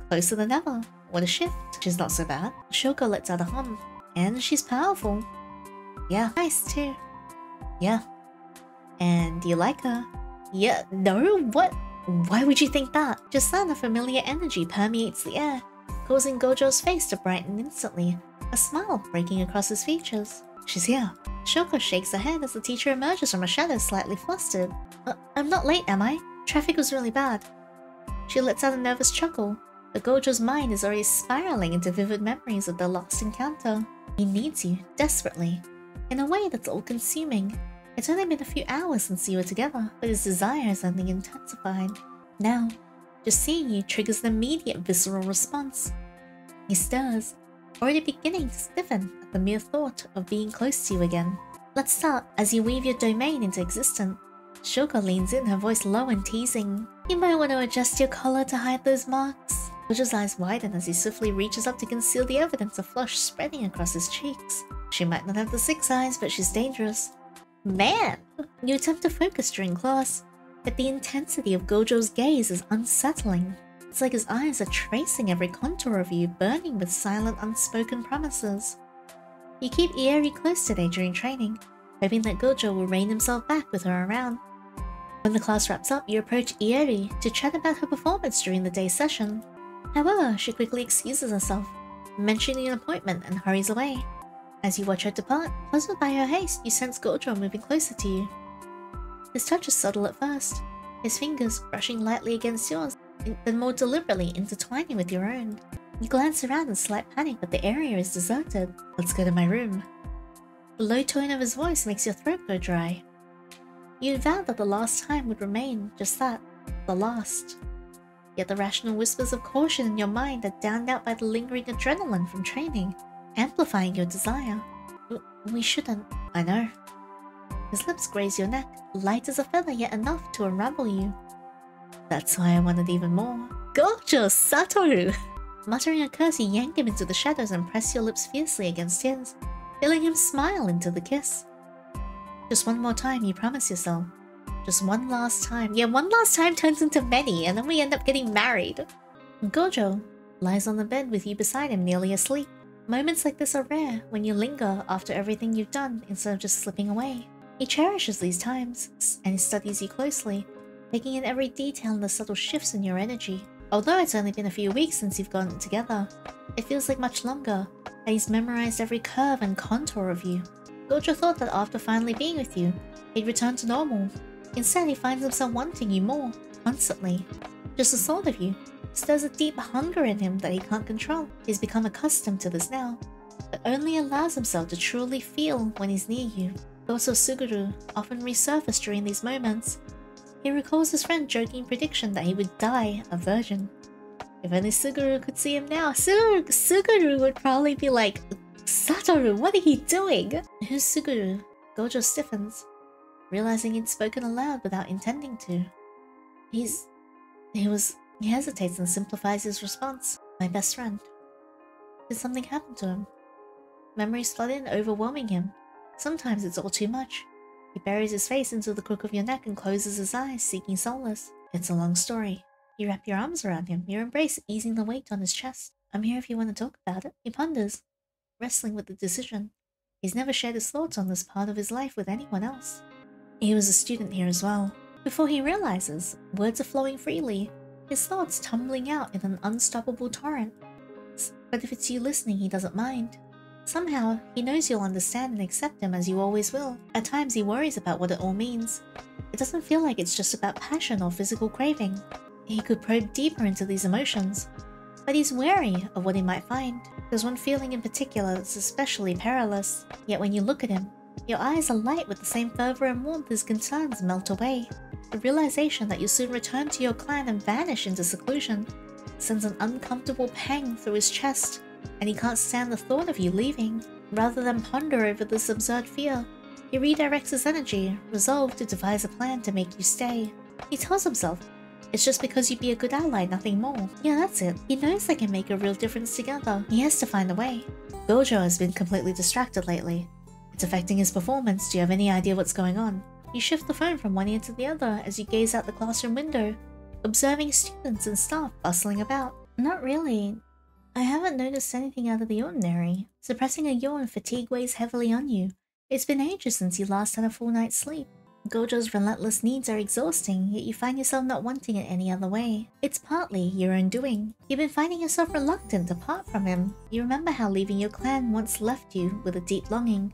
closer than ever. What a shift. She's not so bad. Shoko lets out a hum. And she's powerful. Yeah. Nice too. Yeah. And do you like her? Yeah. No? What? Why would you think that? Just then a familiar energy permeates the air, causing Gojo's face to brighten instantly, a smile breaking across his features. She's here. Shoko shakes her head as the teacher emerges from a shadow slightly flustered. I'm not late, am I? Traffic was really bad. She lets out a nervous chuckle. But Gojo's mind is already spiraling into vivid memories of their last encounter. He needs you, desperately, in a way that's all-consuming. It's only been a few hours since you were together, but his desire is only intensified. Now, just seeing you triggers an immediate visceral response. He stirs, already beginning to stiffen at the mere thought of being close to you again. Let's start as you weave your domain into existence. Shoko leans in, her voice low and teasing. You might want to adjust your collar to hide those marks. Gojo's eyes widen as he swiftly reaches up to conceal the evidence of flush spreading across his cheeks. She might not have the 6 eyes, but she's dangerous. Man! You attempt to focus during class, but the intensity of Gojo's gaze is unsettling. It's like his eyes are tracing every contour of you, burning with silent, unspoken promises. You keep Ieri close today during training, hoping that Gojo will rein himself back with her around. When the class wraps up, you approach Ieri to chat about her performance during the day's session. However, she quickly excuses herself, mentioning an appointment, and hurries away. As you watch her depart, puzzled by her haste, you sense Gojo moving closer to you. His touch is subtle at first, his fingers brushing lightly against yours, then more deliberately intertwining with your own. You glance around in slight panic, but the area is deserted. Let's go to my room. The low tone of his voice makes your throat go dry. You'd vowed that the last time would remain just that, the last. Yet the rational whispers of caution in your mind are drowned out by the lingering adrenaline from training, amplifying your desire. We shouldn't. I know. His lips graze your neck, light as a feather yet enough to unravel you. That's why I wanted even more. Gojo Satoru! Muttering a curse, you yank him into the shadows and press your lips fiercely against his, feeling him smile into the kiss. Just one more time, you promise yourself. Just one last time. Yeah, one last time turns into many, and then we end up getting married. Gojo lies on the bed with you beside him, nearly asleep. Moments like this are rare when you linger after everything you've done instead of just slipping away. He cherishes these times, and he studies you closely, taking in every detail and the subtle shifts in your energy. Although it's only been a few weeks since you've gotten together, it feels like much longer, and he's memorized every curve and contour of you. Gojo thought that after finally being with you, he'd return to normal. Instead, he finds himself wanting you more, constantly. Just the thought of you stirs a deep hunger in him that he can't control. He's become accustomed to this now, but only allows himself to truly feel when he's near you. Thoughts of Suguru often resurface during these moments. He recalls his friend's joking prediction that he would die a virgin. If only Suguru could see him now, Suguru would probably be like, Satoru, what are you doing? Who's Suguru? Gojo stiffens, realizing he'd spoken aloud without intending to. He hesitates and simplifies his response. My best friend. Did something happen to him? Memories flood in, overwhelming him. Sometimes it's all too much. He buries his face into the crook of your neck and closes his eyes, seeking solace. It's a long story. You wrap your arms around him, your embrace easing the weight on his chest. I'm here if you want to talk about it. He ponders, wrestling with the decision. He's never shared his thoughts on this part of his life with anyone else. He was a student here as well. Before he realizes, words are flowing freely, his thoughts tumbling out in an unstoppable torrent. But if it's you listening, he doesn't mind. Somehow, he knows you'll understand and accept him as you always will. At times, he worries about what it all means. It doesn't feel like it's just about passion or physical craving. He could probe deeper into these emotions, but he's wary of what he might find. There's one feeling in particular that's especially perilous. Yet when you look at him, your eyes are light with the same fervor and warmth his concerns melt away. The realization that you'll soon return to your clan and vanish into seclusion sends an uncomfortable pang through his chest, and he can't stand the thought of you leaving. Rather than ponder over this absurd fear, he redirects his energy, resolved to devise a plan to make you stay. He tells himself, it's just because you'd be a good ally, nothing more. Yeah, that's it. He knows they can make a real difference together. He has to find a way. Gojo has been completely distracted lately. It's affecting his performance. Do you have any idea what's going on? You shift the phone from one ear to the other as you gaze out the classroom window, observing students and staff bustling about. Not really. I haven't noticed anything out of the ordinary. Suppressing a yawn, fatigue weighs heavily on you. It's been ages since you last had a full night's sleep. Gojo's relentless needs are exhausting, yet you find yourself not wanting it any other way. It's partly your own doing. You've been finding yourself reluctant to part from him. You remember how leaving your clan once left you with a deep longing.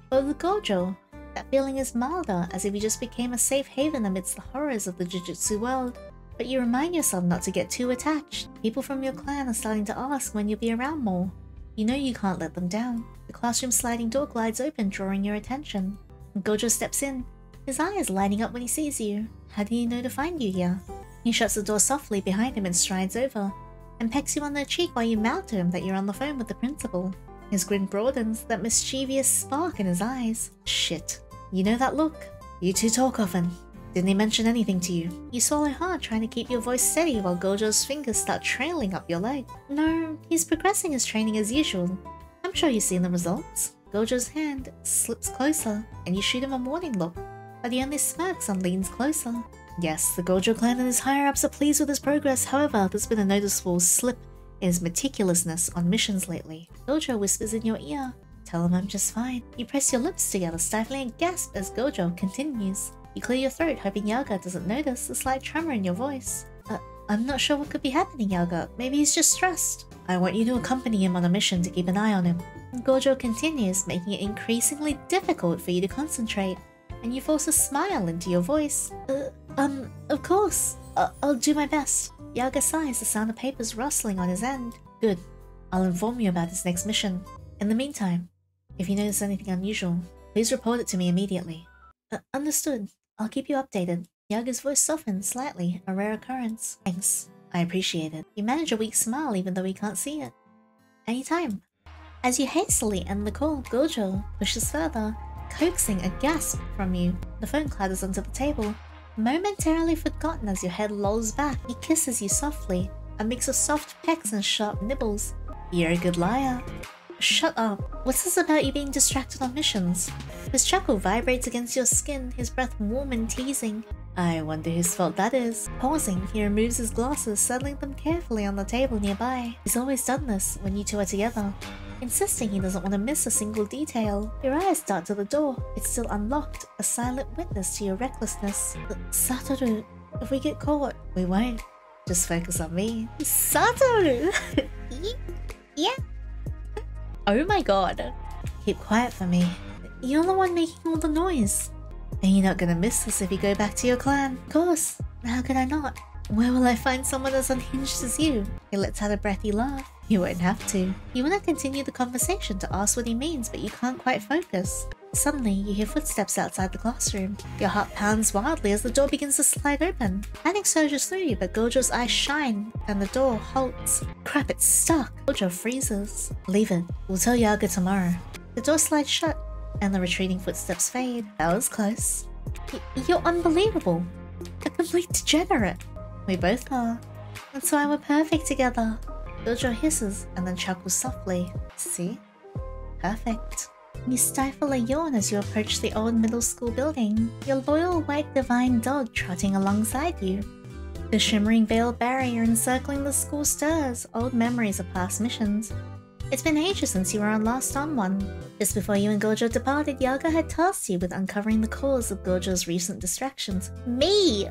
But with Gojo, that feeling is milder, as if you just became a safe haven amidst the horrors of the Jujutsu world. But you remind yourself not to get too attached. People from your clan are starting to ask when you'll be around more. You know you can't let them down. The classroom sliding door glides open, drawing your attention. Gojo steps in, his eyes lighting up when he sees you. How do you know to find you here? He shuts the door softly behind him and strides over, and pecks you on the cheek while you mouth to him that you're on the phone with the principal. His grin broadens, that mischievous spark in his eyes. Shit. You know that look? You two talk often. Didn't he mention anything to you? You swallow hard, trying to keep your voice steady while Gojo's fingers start trailing up your leg. No, he's progressing his training as usual. I'm sure you've seen the results. Gojo's hand slips closer, and you shoot him a warning look, but he only smirks and leans closer. Yes, the Gojo clan and his higher-ups are pleased with his progress. However, there's been a noticeable slip in his meticulousness on missions lately. Gojo whispers in your ear, tell him I'm just fine. You press your lips together, stifling a gasp as Gojo continues. You clear your throat, hoping Yaga doesn't notice the slight tremor in your voice. I'm not sure what could be happening, Yaga. Maybe he's just stressed. I want you to accompany him on a mission to keep an eye on him. Gojo continues, making it increasingly difficult for you to concentrate, and you force a smile into your voice. Of course. I'll do my best. Yaga sighs, the sound of papers rustling on his end. Good. I'll inform you about his next mission. In the meantime, if you notice anything unusual, please report it to me immediately. Understood. I'll keep you updated. Yaga's voice softens slightly, a rare occurrence. Thanks. I appreciate it. You manage a weak smile even though we can't see it. Anytime. As you hastily end the call, Gojo pushes further, coaxing a gasp from you. The phone clatters onto the table. Momentarily forgotten as your head lolls back, he kisses you softly, a mix of soft pecks and sharp nibbles. You're a good liar. Shut up. What's this about you being distracted on missions? His chuckle vibrates against your skin, his breath warm and teasing. I wonder whose fault that is. Pausing, he removes his glasses, settling them carefully on the table nearby. He's always done this when you two are together, insisting he doesn't want to miss a single detail. Your eyes dart to the door. It's still unlocked, a silent witness to your recklessness. Satoru, if we get caught, we won't. Just focus on me. Satoru! Yeah. Oh my god. Keep quiet for me. You're the one making all the noise. And you're not gonna miss this if you go back to your clan. Of course. How could I not? Where will I find someone as unhinged as you? He lets out a breathy laugh. You won't have to. You want to continue the conversation to ask what he means, but you can't quite focus. Suddenly, you hear footsteps outside the classroom. Your heart pounds wildly as the door begins to slide open. Panic surges through you, but Gojo's eyes shine, and the door halts. Crap, it's stuck. Gojo freezes. Leave it. We'll tell Yaga tomorrow. The door slides shut, and the retreating footsteps fade. That was close. You're unbelievable. A complete degenerate. We both are. That's why we're perfect together. Gojo hisses and then chuckles softly. See? Perfect. You stifle a yawn as you approach the old middle school building, your loyal white divine dog trotting alongside you. The shimmering veil barrier encircling the school stirs old memories of past missions. It's been ages since you were last on one. Just before you and Gojo departed, Yaga had tasked you with uncovering the cause of Gojo's recent distractions. Me!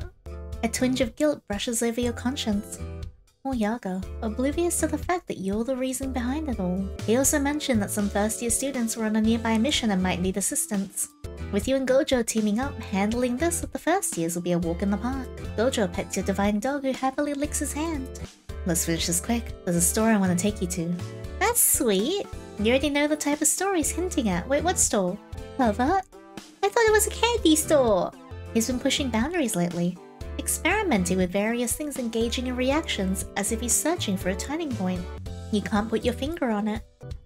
A twinge of guilt brushes over your conscience. Or Yaga, oblivious to the fact that you're the reason behind it all. He also mentioned that some first-year students were on a nearby mission and might need assistance. With you and Gojo teaming up, handling this with the first years will be a walk in the park. Gojo pets your divine dog who happily licks his hand. Let's finish this quick. There's a store I want to take you to. That's sweet. You already know the type of store he's hinting at. Wait, what store? Pervert? I thought it was a candy store! He's been pushing boundaries lately, experimenting with various things and gauging your reactions as if he's searching for a turning point. You can't put your finger on it.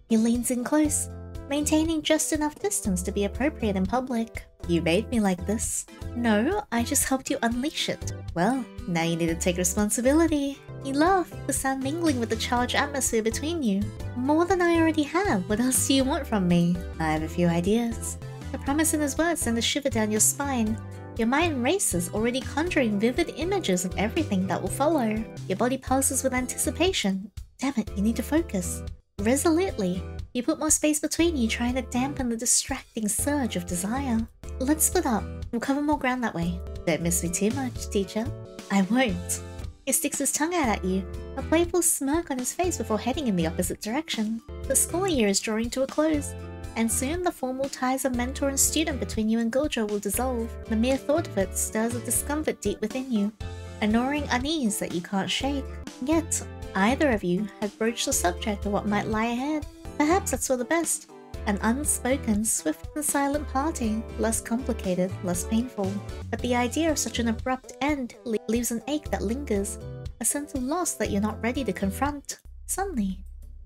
He leans in close, maintaining just enough distance to be appropriate in public. You made me like this. No, I just helped you unleash it. Well, now you need to take responsibility. You laugh, the sound mingling with the charged atmosphere between you. More than I already have. What else do you want from me? I have a few ideas. The promise in his words sends a shiver down your spine. Your mind races, already conjuring vivid images of everything that will follow. Your body pulses with anticipation. Damn it, you need to focus. Resolutely, you put more space between you, trying to dampen the distracting surge of desire. Let's split up. We'll cover more ground that way. Don't miss me too much, teacher. I won't. He sticks his tongue out at you, a playful smirk on his face before heading in the opposite direction. The school year is drawing to a close, and soon the formal ties of mentor and student between you and Gojo will dissolve. The mere thought of it stirs a discomfort deep within you, a gnawing unease that you can't shake. Yet, either of you had broached the subject of what might lie ahead. Perhaps that's for the best. An unspoken, swift and silent parting, less complicated, less painful. But the idea of such an abrupt end leaves an ache that lingers, a sense of loss that you're not ready to confront. Suddenly,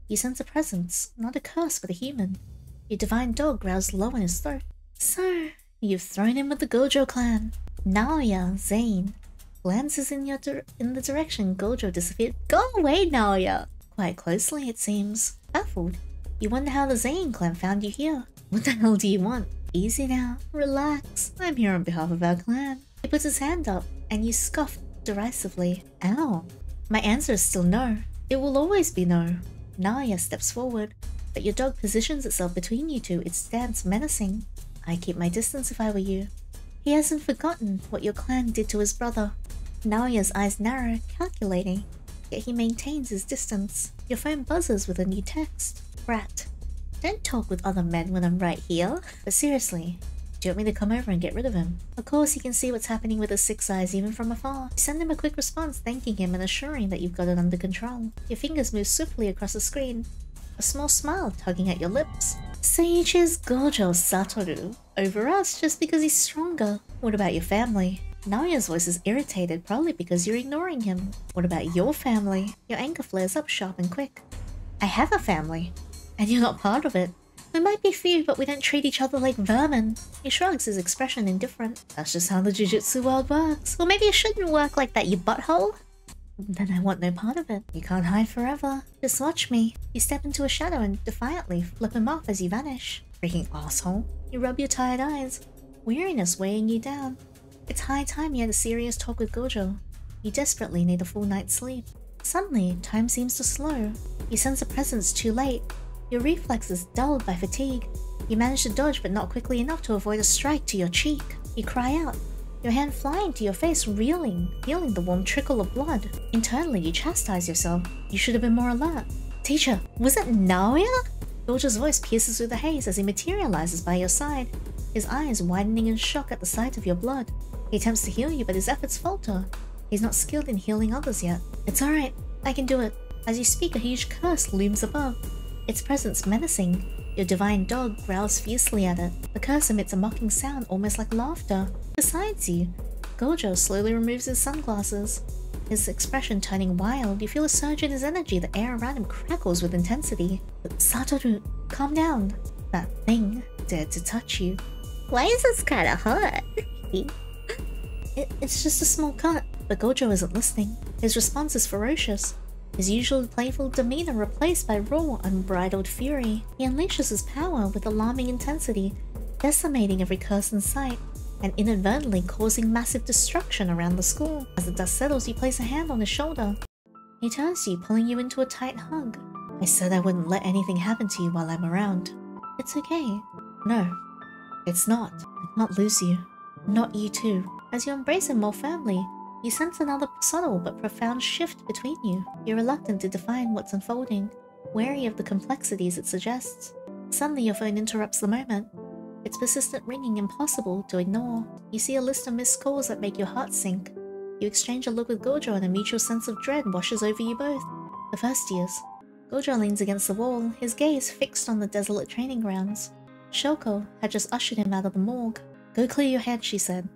you sense a presence, not a curse but a human. Your divine dog growls low in his throat. So, you've thrown in with the Gojo clan. Naoya, Zane, glances in the direction Gojo disappeared. Go away, Naoya! Quite closely, it seems. Baffled, you wonder how the Zane clan found you here. What the hell do you want? Easy now. Relax. I'm here on behalf of our clan. He puts his hand up, and you scoff derisively. Ow. My answer is still no. It will always be no. Naoya steps forward, but your dog positions itself between you two, its stance menacing. I'd keep my distance if I were you. He hasn't forgotten what your clan did to his brother. Naoya's eyes narrow, calculating, yet he maintains his distance. Your phone buzzes with a new text. Brat, don't talk with other men when I'm right here. But seriously, do you want me to come over and get rid of him? Of course he can see what's happening with his 6 eyes even from afar. You send him a quick response thanking him and assuring that you've got it under control. Your fingers move swiftly across the screen, a small smile tugging at your lips. So you choose Gojo Satoru over us just because he's stronger. What about your family? Naoya's voice is irritated, probably because you're ignoring him. What about your family? Your anger flares up sharp and quick. I have a family, and you're not part of it. We might be few, but we don't treat each other like vermin. He shrugs, his expression indifferent. That's just how the Jujutsu world works. Well, maybe it shouldn't work like that, you butthole. Then I want no part of it. You can't hide forever. Just watch me. You step into a shadow and defiantly flip him off as you vanish. Freaking asshole. You rub your tired eyes, weariness weighing you down. It's high time you had a serious talk with Gojo. You desperately need a full night's sleep. Suddenly, time seems to slow. You sense a presence too late. Your reflexes dulled by fatigue. You manage to dodge but not quickly enough to avoid a strike to your cheek. You cry out, your hand flying to your face, reeling, feeling the warm trickle of blood. Internally, you chastise yourself. You should have been more alert. Teacher, was it Naoya? Gojo's voice pierces through the haze as he materializes by your side, his eyes widening in shock at the sight of your blood. He attempts to heal you, but his efforts falter. He's not skilled in healing others yet. It's alright, I can do it. As you speak, a huge curse looms above, its presence menacing. Your divine dog growls fiercely at it. The curse emits a mocking sound almost like laughter. Besides you, Gojo slowly removes his sunglasses. His expression turning wild, you feel a surge in his energy. The air around him crackles with intensity. Satoru, calm down. That thing dared to touch you. Why is this kinda hot? It's just a small cut. But Gojo isn't listening. His response is ferocious. His usual playful demeanor replaced by raw, unbridled fury. He unleashes his power with alarming intensity, decimating every curse in sight, and inadvertently causing massive destruction around the school. As the dust settles, you place a hand on his shoulder. He turns to you, pulling you into a tight hug. I said I wouldn't let anything happen to you while I'm around. It's okay. No, it's not. I can't lose you. Not you too. As you embrace him more firmly, you sense another subtle but profound shift between you. You're reluctant to define what's unfolding, wary of the complexities it suggests. Suddenly your phone interrupts the moment, its persistent ringing impossible to ignore. You see a list of missed calls that make your heart sink. You exchange a look with Gojo and a mutual sense of dread washes over you both. The first years. Gojo leans against the wall, his gaze fixed on the desolate training grounds. Shoko had just ushered him out of the morgue. Go clear your head, she said.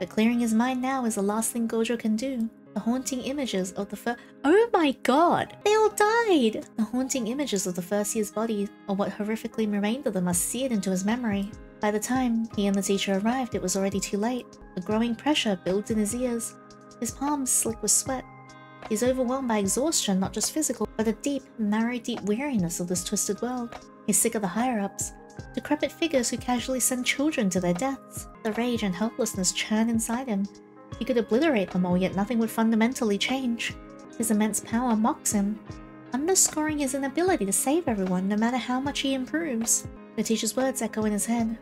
But clearing his mind now is the last thing Gojo can do. The haunting images of the Oh my god! They all died! The haunting images of the first year's bodies, or what horrifically remained of them, are seared into his memory. By the time he and the teacher arrived, it was already too late. A growing pressure builds in his ears. His palms slick with sweat. He's overwhelmed by exhaustion, not just physical, but a deep, marrow-deep weariness of this twisted world. He's sick of the higher-ups, decrepit figures who casually send children to their deaths. The rage and helplessness churn inside him. He could obliterate them all, yet nothing would fundamentally change. His immense power mocks him, underscoring his inability to save everyone no matter how much he improves. The teacher's words echo in his head,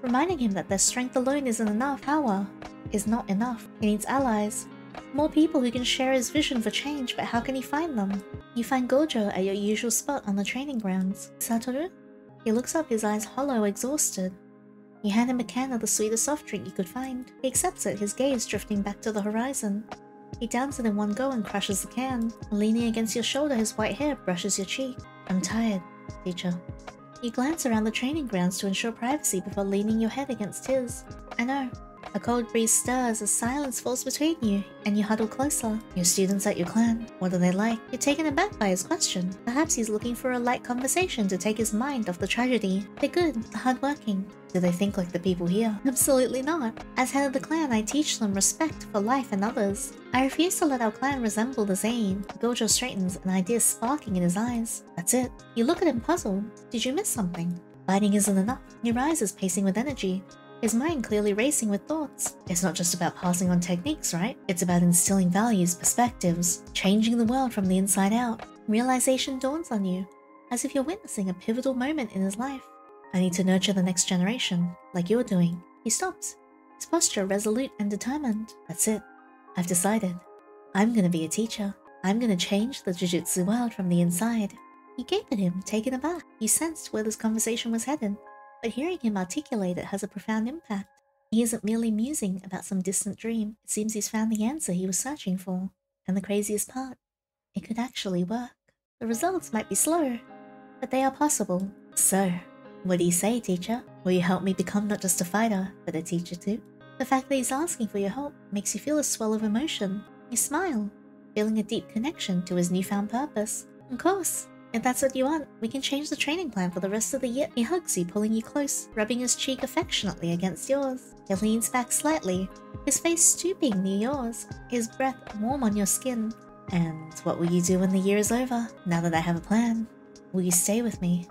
reminding him that their strength alone isn't enough. Power is not enough. He needs allies. More people who can share his vision for change, but how can he find them? You find Gojo at your usual spot on the training grounds. Satoru? He looks up, his eyes hollow, exhausted. You hand him a can of the sweetest soft drink you could find. He accepts it, his gaze drifting back to the horizon. He downs it in one go and crushes the can. Leaning against your shoulder, his white hair brushes your cheek. I'm tired, teacher. You glance around the training grounds to ensure privacy before leaning your head against his. I know. A cold breeze stirs as silence falls between you, and you huddle closer. Your students at your clan. What are they like? You're taken aback by his question. Perhaps he's looking for a light conversation to take his mind off the tragedy. They're good, hardworking. Do they think like the people here? Absolutely not. As head of the clan, I teach them respect for life and others. I refuse to let our clan resemble the Zane. Gojo straightens, an idea sparking in his eyes. That's it. You look at him puzzled. Did you miss something? Fighting isn't enough. He rises, pacing with energy, his mind clearly racing with thoughts. It's not just about passing on techniques, right? It's about instilling values, perspectives, changing the world from the inside out. Realization dawns on you, as if you're witnessing a pivotal moment in his life. I need to nurture the next generation, like you're doing. He stops, his posture resolute and determined. That's it. I've decided. I'm gonna be a teacher. I'm gonna change the Jujutsu world from the inside. You gaped at him, taken aback. You sensed where this conversation was headed. But hearing him articulate it has a profound impact. He isn't merely musing about some distant dream. It seems he's found the answer he was searching for. And the craziest part, it could actually work. The results might be slow, but they are possible. So, what do you say, teacher? Will you help me become not just a fighter, but a teacher too? The fact that he's asking for your help makes you feel a swell of emotion. You smile, feeling a deep connection to his newfound purpose. Of course. If that's what you want, we can change the training plan for the rest of the year. He hugs you, pulling you close, rubbing his cheek affectionately against yours. He leans back slightly, his face stooping near yours, his breath warm on your skin. And what will you do when the year is over, now that I have a plan? Will you stay with me?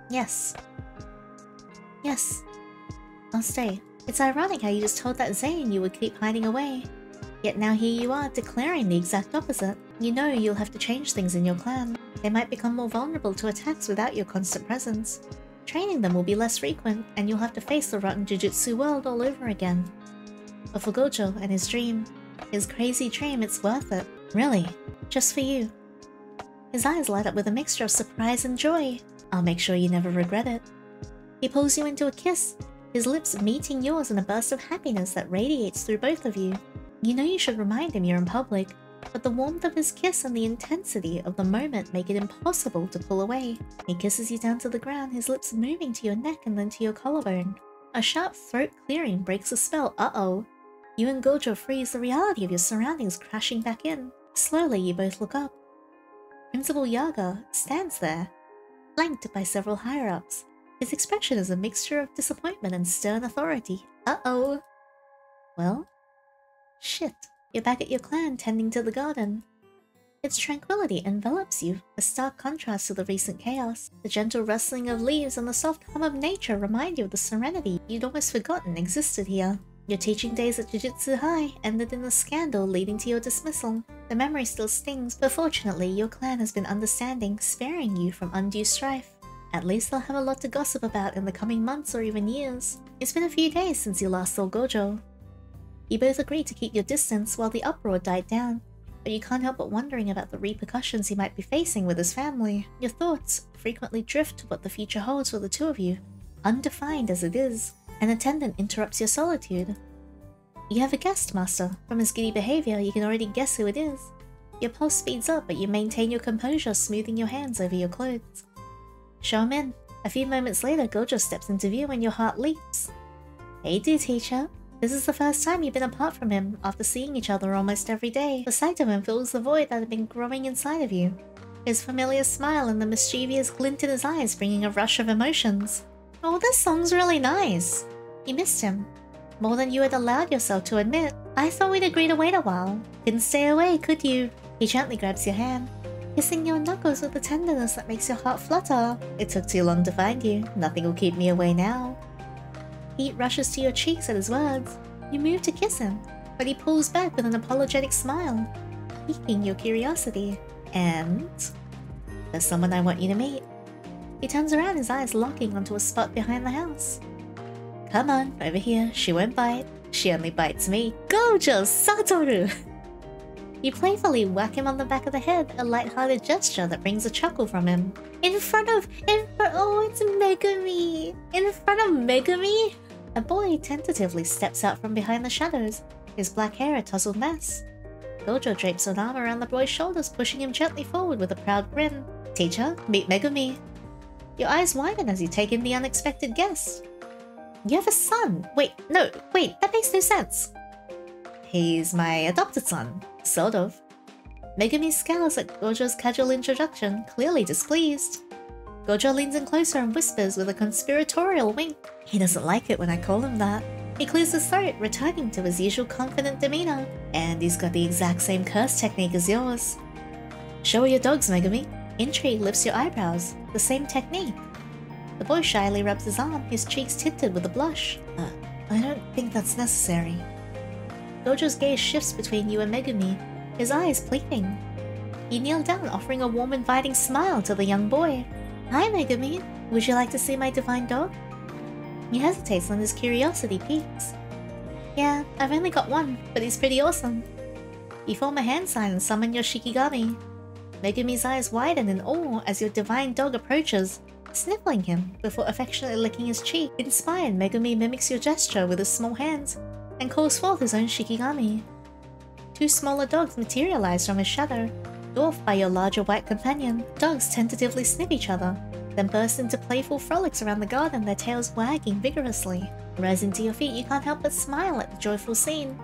Yes. Yes. I'll stay. It's ironic how you just told that Zane you would keep hiding away. Yet now here you are, declaring the exact opposite. You know you'll have to change things in your clan. They might become more vulnerable to attacks without your constant presence. Training them will be less frequent, and you'll have to face the rotten Jujutsu world all over again. But for Gojo and his dream, his crazy dream, it's worth it. Really, just for you. His eyes light up with a mixture of surprise and joy. I'll make sure you never regret it. He pulls you into a kiss, his lips meeting yours in a burst of happiness that radiates through both of you. You know you should remind him you're in public, but the warmth of his kiss and the intensity of the moment make it impossible to pull away. He kisses you down to the ground, his lips moving to your neck and then to your collarbone. A sharp throat clearing breaks the spell. Uh-oh. You and Gojo freeze, the reality of your surroundings crashing back in. Slowly, you both look up. Principal Yaga stands there, flanked by several higher-ups. His expression is a mixture of disappointment and stern authority. Uh-oh. Well? Shit. You're back at your clan, tending to the garden. Its tranquility envelops you, a stark contrast to the recent chaos. The gentle rustling of leaves and the soft hum of nature remind you of the serenity you'd almost forgotten existed here. Your teaching days at Jujutsu High ended in a scandal leading to your dismissal. The memory still stings, but fortunately your clan has been understanding, sparing you from undue strife. At least they'll have a lot to gossip about in the coming months or even years. It's been a few days since you last saw Gojo. You both agreed to keep your distance while the uproar died down, but you can't help but wondering about the repercussions he might be facing with his family. Your thoughts frequently drift to what the future holds for the two of you, undefined as it is. An attendant interrupts your solitude. You have a guest, Master. From his giddy behavior, you can already guess who it is. Your pulse speeds up, but you maintain your composure, smoothing your hands over your clothes. Show him in. A few moments later, Gojo steps into view and your heart leaps. Hey, dear teacher. This is the first time you've been apart from him after seeing each other almost every day. The sight of him fills the void that had been growing inside of you. His familiar smile and the mischievous glint in his eyes bringing a rush of emotions. Oh, this song's really nice. You missed him. More than you had allowed yourself to admit. I thought we'd agree to wait a while. Couldn't stay away, could you? He gently grabs your hand, kissing your knuckles with a tenderness that makes your heart flutter. It took too long to find you. Nothing will keep me away now. Heat rushes to your cheeks at his words. You move to kiss him, but he pulls back with an apologetic smile, piquing your curiosity. And there's someone I want you to meet. He turns around, his eyes locking onto a spot behind the house. Come on, over here. She won't bite. She only bites me. Gojo Satoru! You playfully whack him on the back of the head, a light-hearted gesture that brings a chuckle from him. Oh, it's Megumi! In front of Megumi? A boy tentatively steps out from behind the shadows, his black hair a tousled mess. Gojo drapes an arm around the boy's shoulders, pushing him gently forward with a proud grin. Teacher, meet Megumi. Your eyes widen as you take in the unexpected guest. You have a son! Wait, that makes no sense. He's my adopted son. Sort of. Megumi scowls at Gojo's casual introduction, clearly displeased. Gojo leans in closer and whispers with a conspiratorial wink. He doesn't like it when I call him that. He clears his throat, returning to his usual confident demeanor. And he's got the exact same curse technique as yours. Show her your dogs, Megumi. Intrigue lifts your eyebrows. The same technique. The boy shyly rubs his arm, his cheeks tinted with a blush. I don't think that's necessary. Gojo's gaze shifts between you and Megumi, his eyes pleading. You kneel down, offering a warm, inviting smile to the young boy. Hi, Megumi. Would you like to see my divine dog? He hesitates and his curiosity peaks. Yeah, I've only got one, but he's pretty awesome. You form a hand sign and summon your Shikigami. Megumi's eyes widen in awe as your divine dog approaches, sniffling him before affectionately licking his cheek. Inspired, Megumi mimics your gesture with his small hands and calls forth his own Shikigami. Two smaller dogs materialize from his shadow, dwarfed by your larger white companion. Dogs tentatively sniff each other, then burst into playful frolics around the garden, their tails wagging vigorously. Rising to your feet, you can't help but smile at the joyful scene.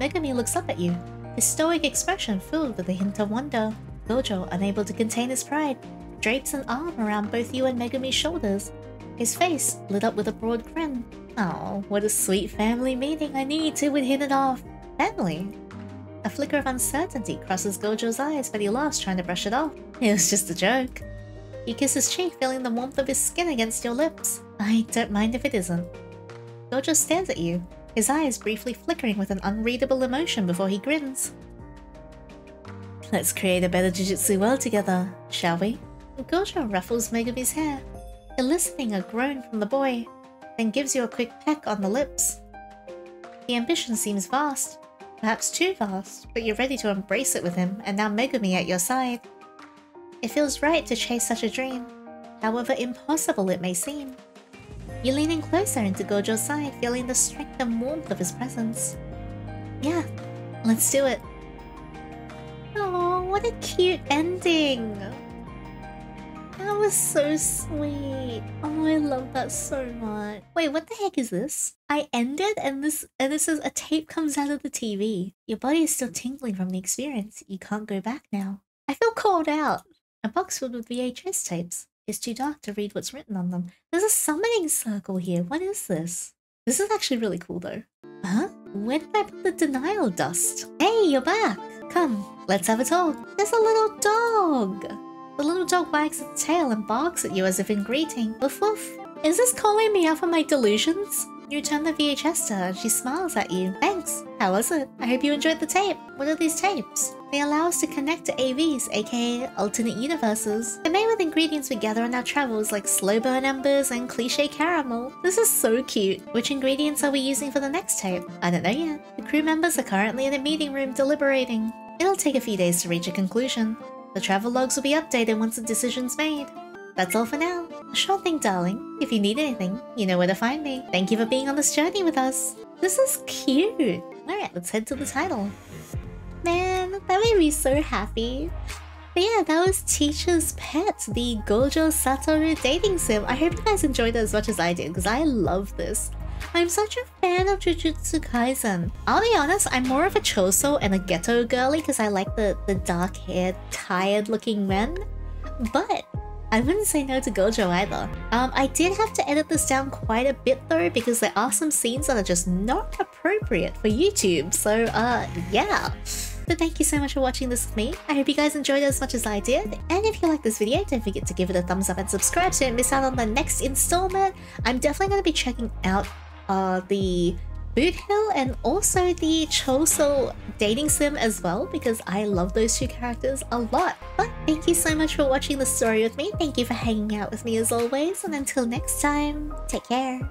Megumi looks up at you, his stoic expression filled with a hint of wonder. Gojo, unable to contain his pride, drapes an arm around both you and Megumi's shoulders, his face lit up with a broad grin. Oh, what a sweet family meeting. I knew you two would hit it off. Family? A flicker of uncertainty crosses Gojo's eyes, but he laughs, trying to brush it off. It was just a joke. You kiss his cheek, feeling the warmth of his skin against your lips. I don't mind if it isn't. Gojo stares at you, his eyes briefly flickering with an unreadable emotion before he grins. Let's create a better Jujutsu world together, shall we? Gojo ruffles Megumi's hair, eliciting a groan from the boy, then gives you a quick peck on the lips. The ambition seems vast, perhaps too vast, but you're ready to embrace it with him, and now Megumi at your side. It feels right to chase such a dream, however impossible it may seem. You lean in closer into Gojo's side, feeling the strength and warmth of his presence. Yeah, let's do it. Oh, what a cute ending! That was so sweet. Oh, I love that so much. Wait, what the heck is this? I ended and this says a tape comes out of the TV. Your body is still tingling from the experience. You can't go back now. I feel called out. A box filled with VHS tapes. It's too dark to read what's written on them. There's a summoning circle here. What is this? This is actually really cool though. Huh? Where did I put the denial dust? Hey, you're back. Come, let's have a talk. There's a little dog. The little dog wags its tail and barks at you as if in greeting. Woof woof. Is this calling me out for my delusions? You turn the VHS to her and she smiles at you. Thanks. How was it? I hope you enjoyed the tape. What are these tapes? They allow us to connect to AVs, aka alternate universes. They're made with ingredients we gather on our travels like slow burn embers and cliche caramel. This is so cute. Which ingredients are we using for the next tape? I don't know yet. The crew members are currently in a meeting room deliberating. It'll take a few days to reach a conclusion. The travel logs will be updated once the decision's made. That's all for now. Sure thing, darling. If you need anything, you know where to find me. Thank you for being on this journey with us. This is cute. Alright, let's head to the title. Man, that made me so happy. But yeah, that was Teacher's Pet, the Gojo Satoru dating sim. I hope you guys enjoyed it as much as I did, because I love this. I'm such a fan of Jujutsu Kaisen. I'll be honest, I'm more of a Choso and a ghetto girly because I like the dark-haired, tired-looking men. But I wouldn't say no to Gojo either. I did have to edit this down quite a bit though because there are some scenes that are just not appropriate for YouTube. So yeah. But thank you so much for watching this with me. I hope you guys enjoyed it as much as I did. And if you like this video, don't forget to give it a thumbs up and subscribe so you don't miss out on the next installment. I'm definitely going to be checking out the Boot Hill and also the Choso dating sim as well because I love those two characters a lot. But thank you so much for watching the story with me. Thank you for hanging out with me as always. And until next time, take care.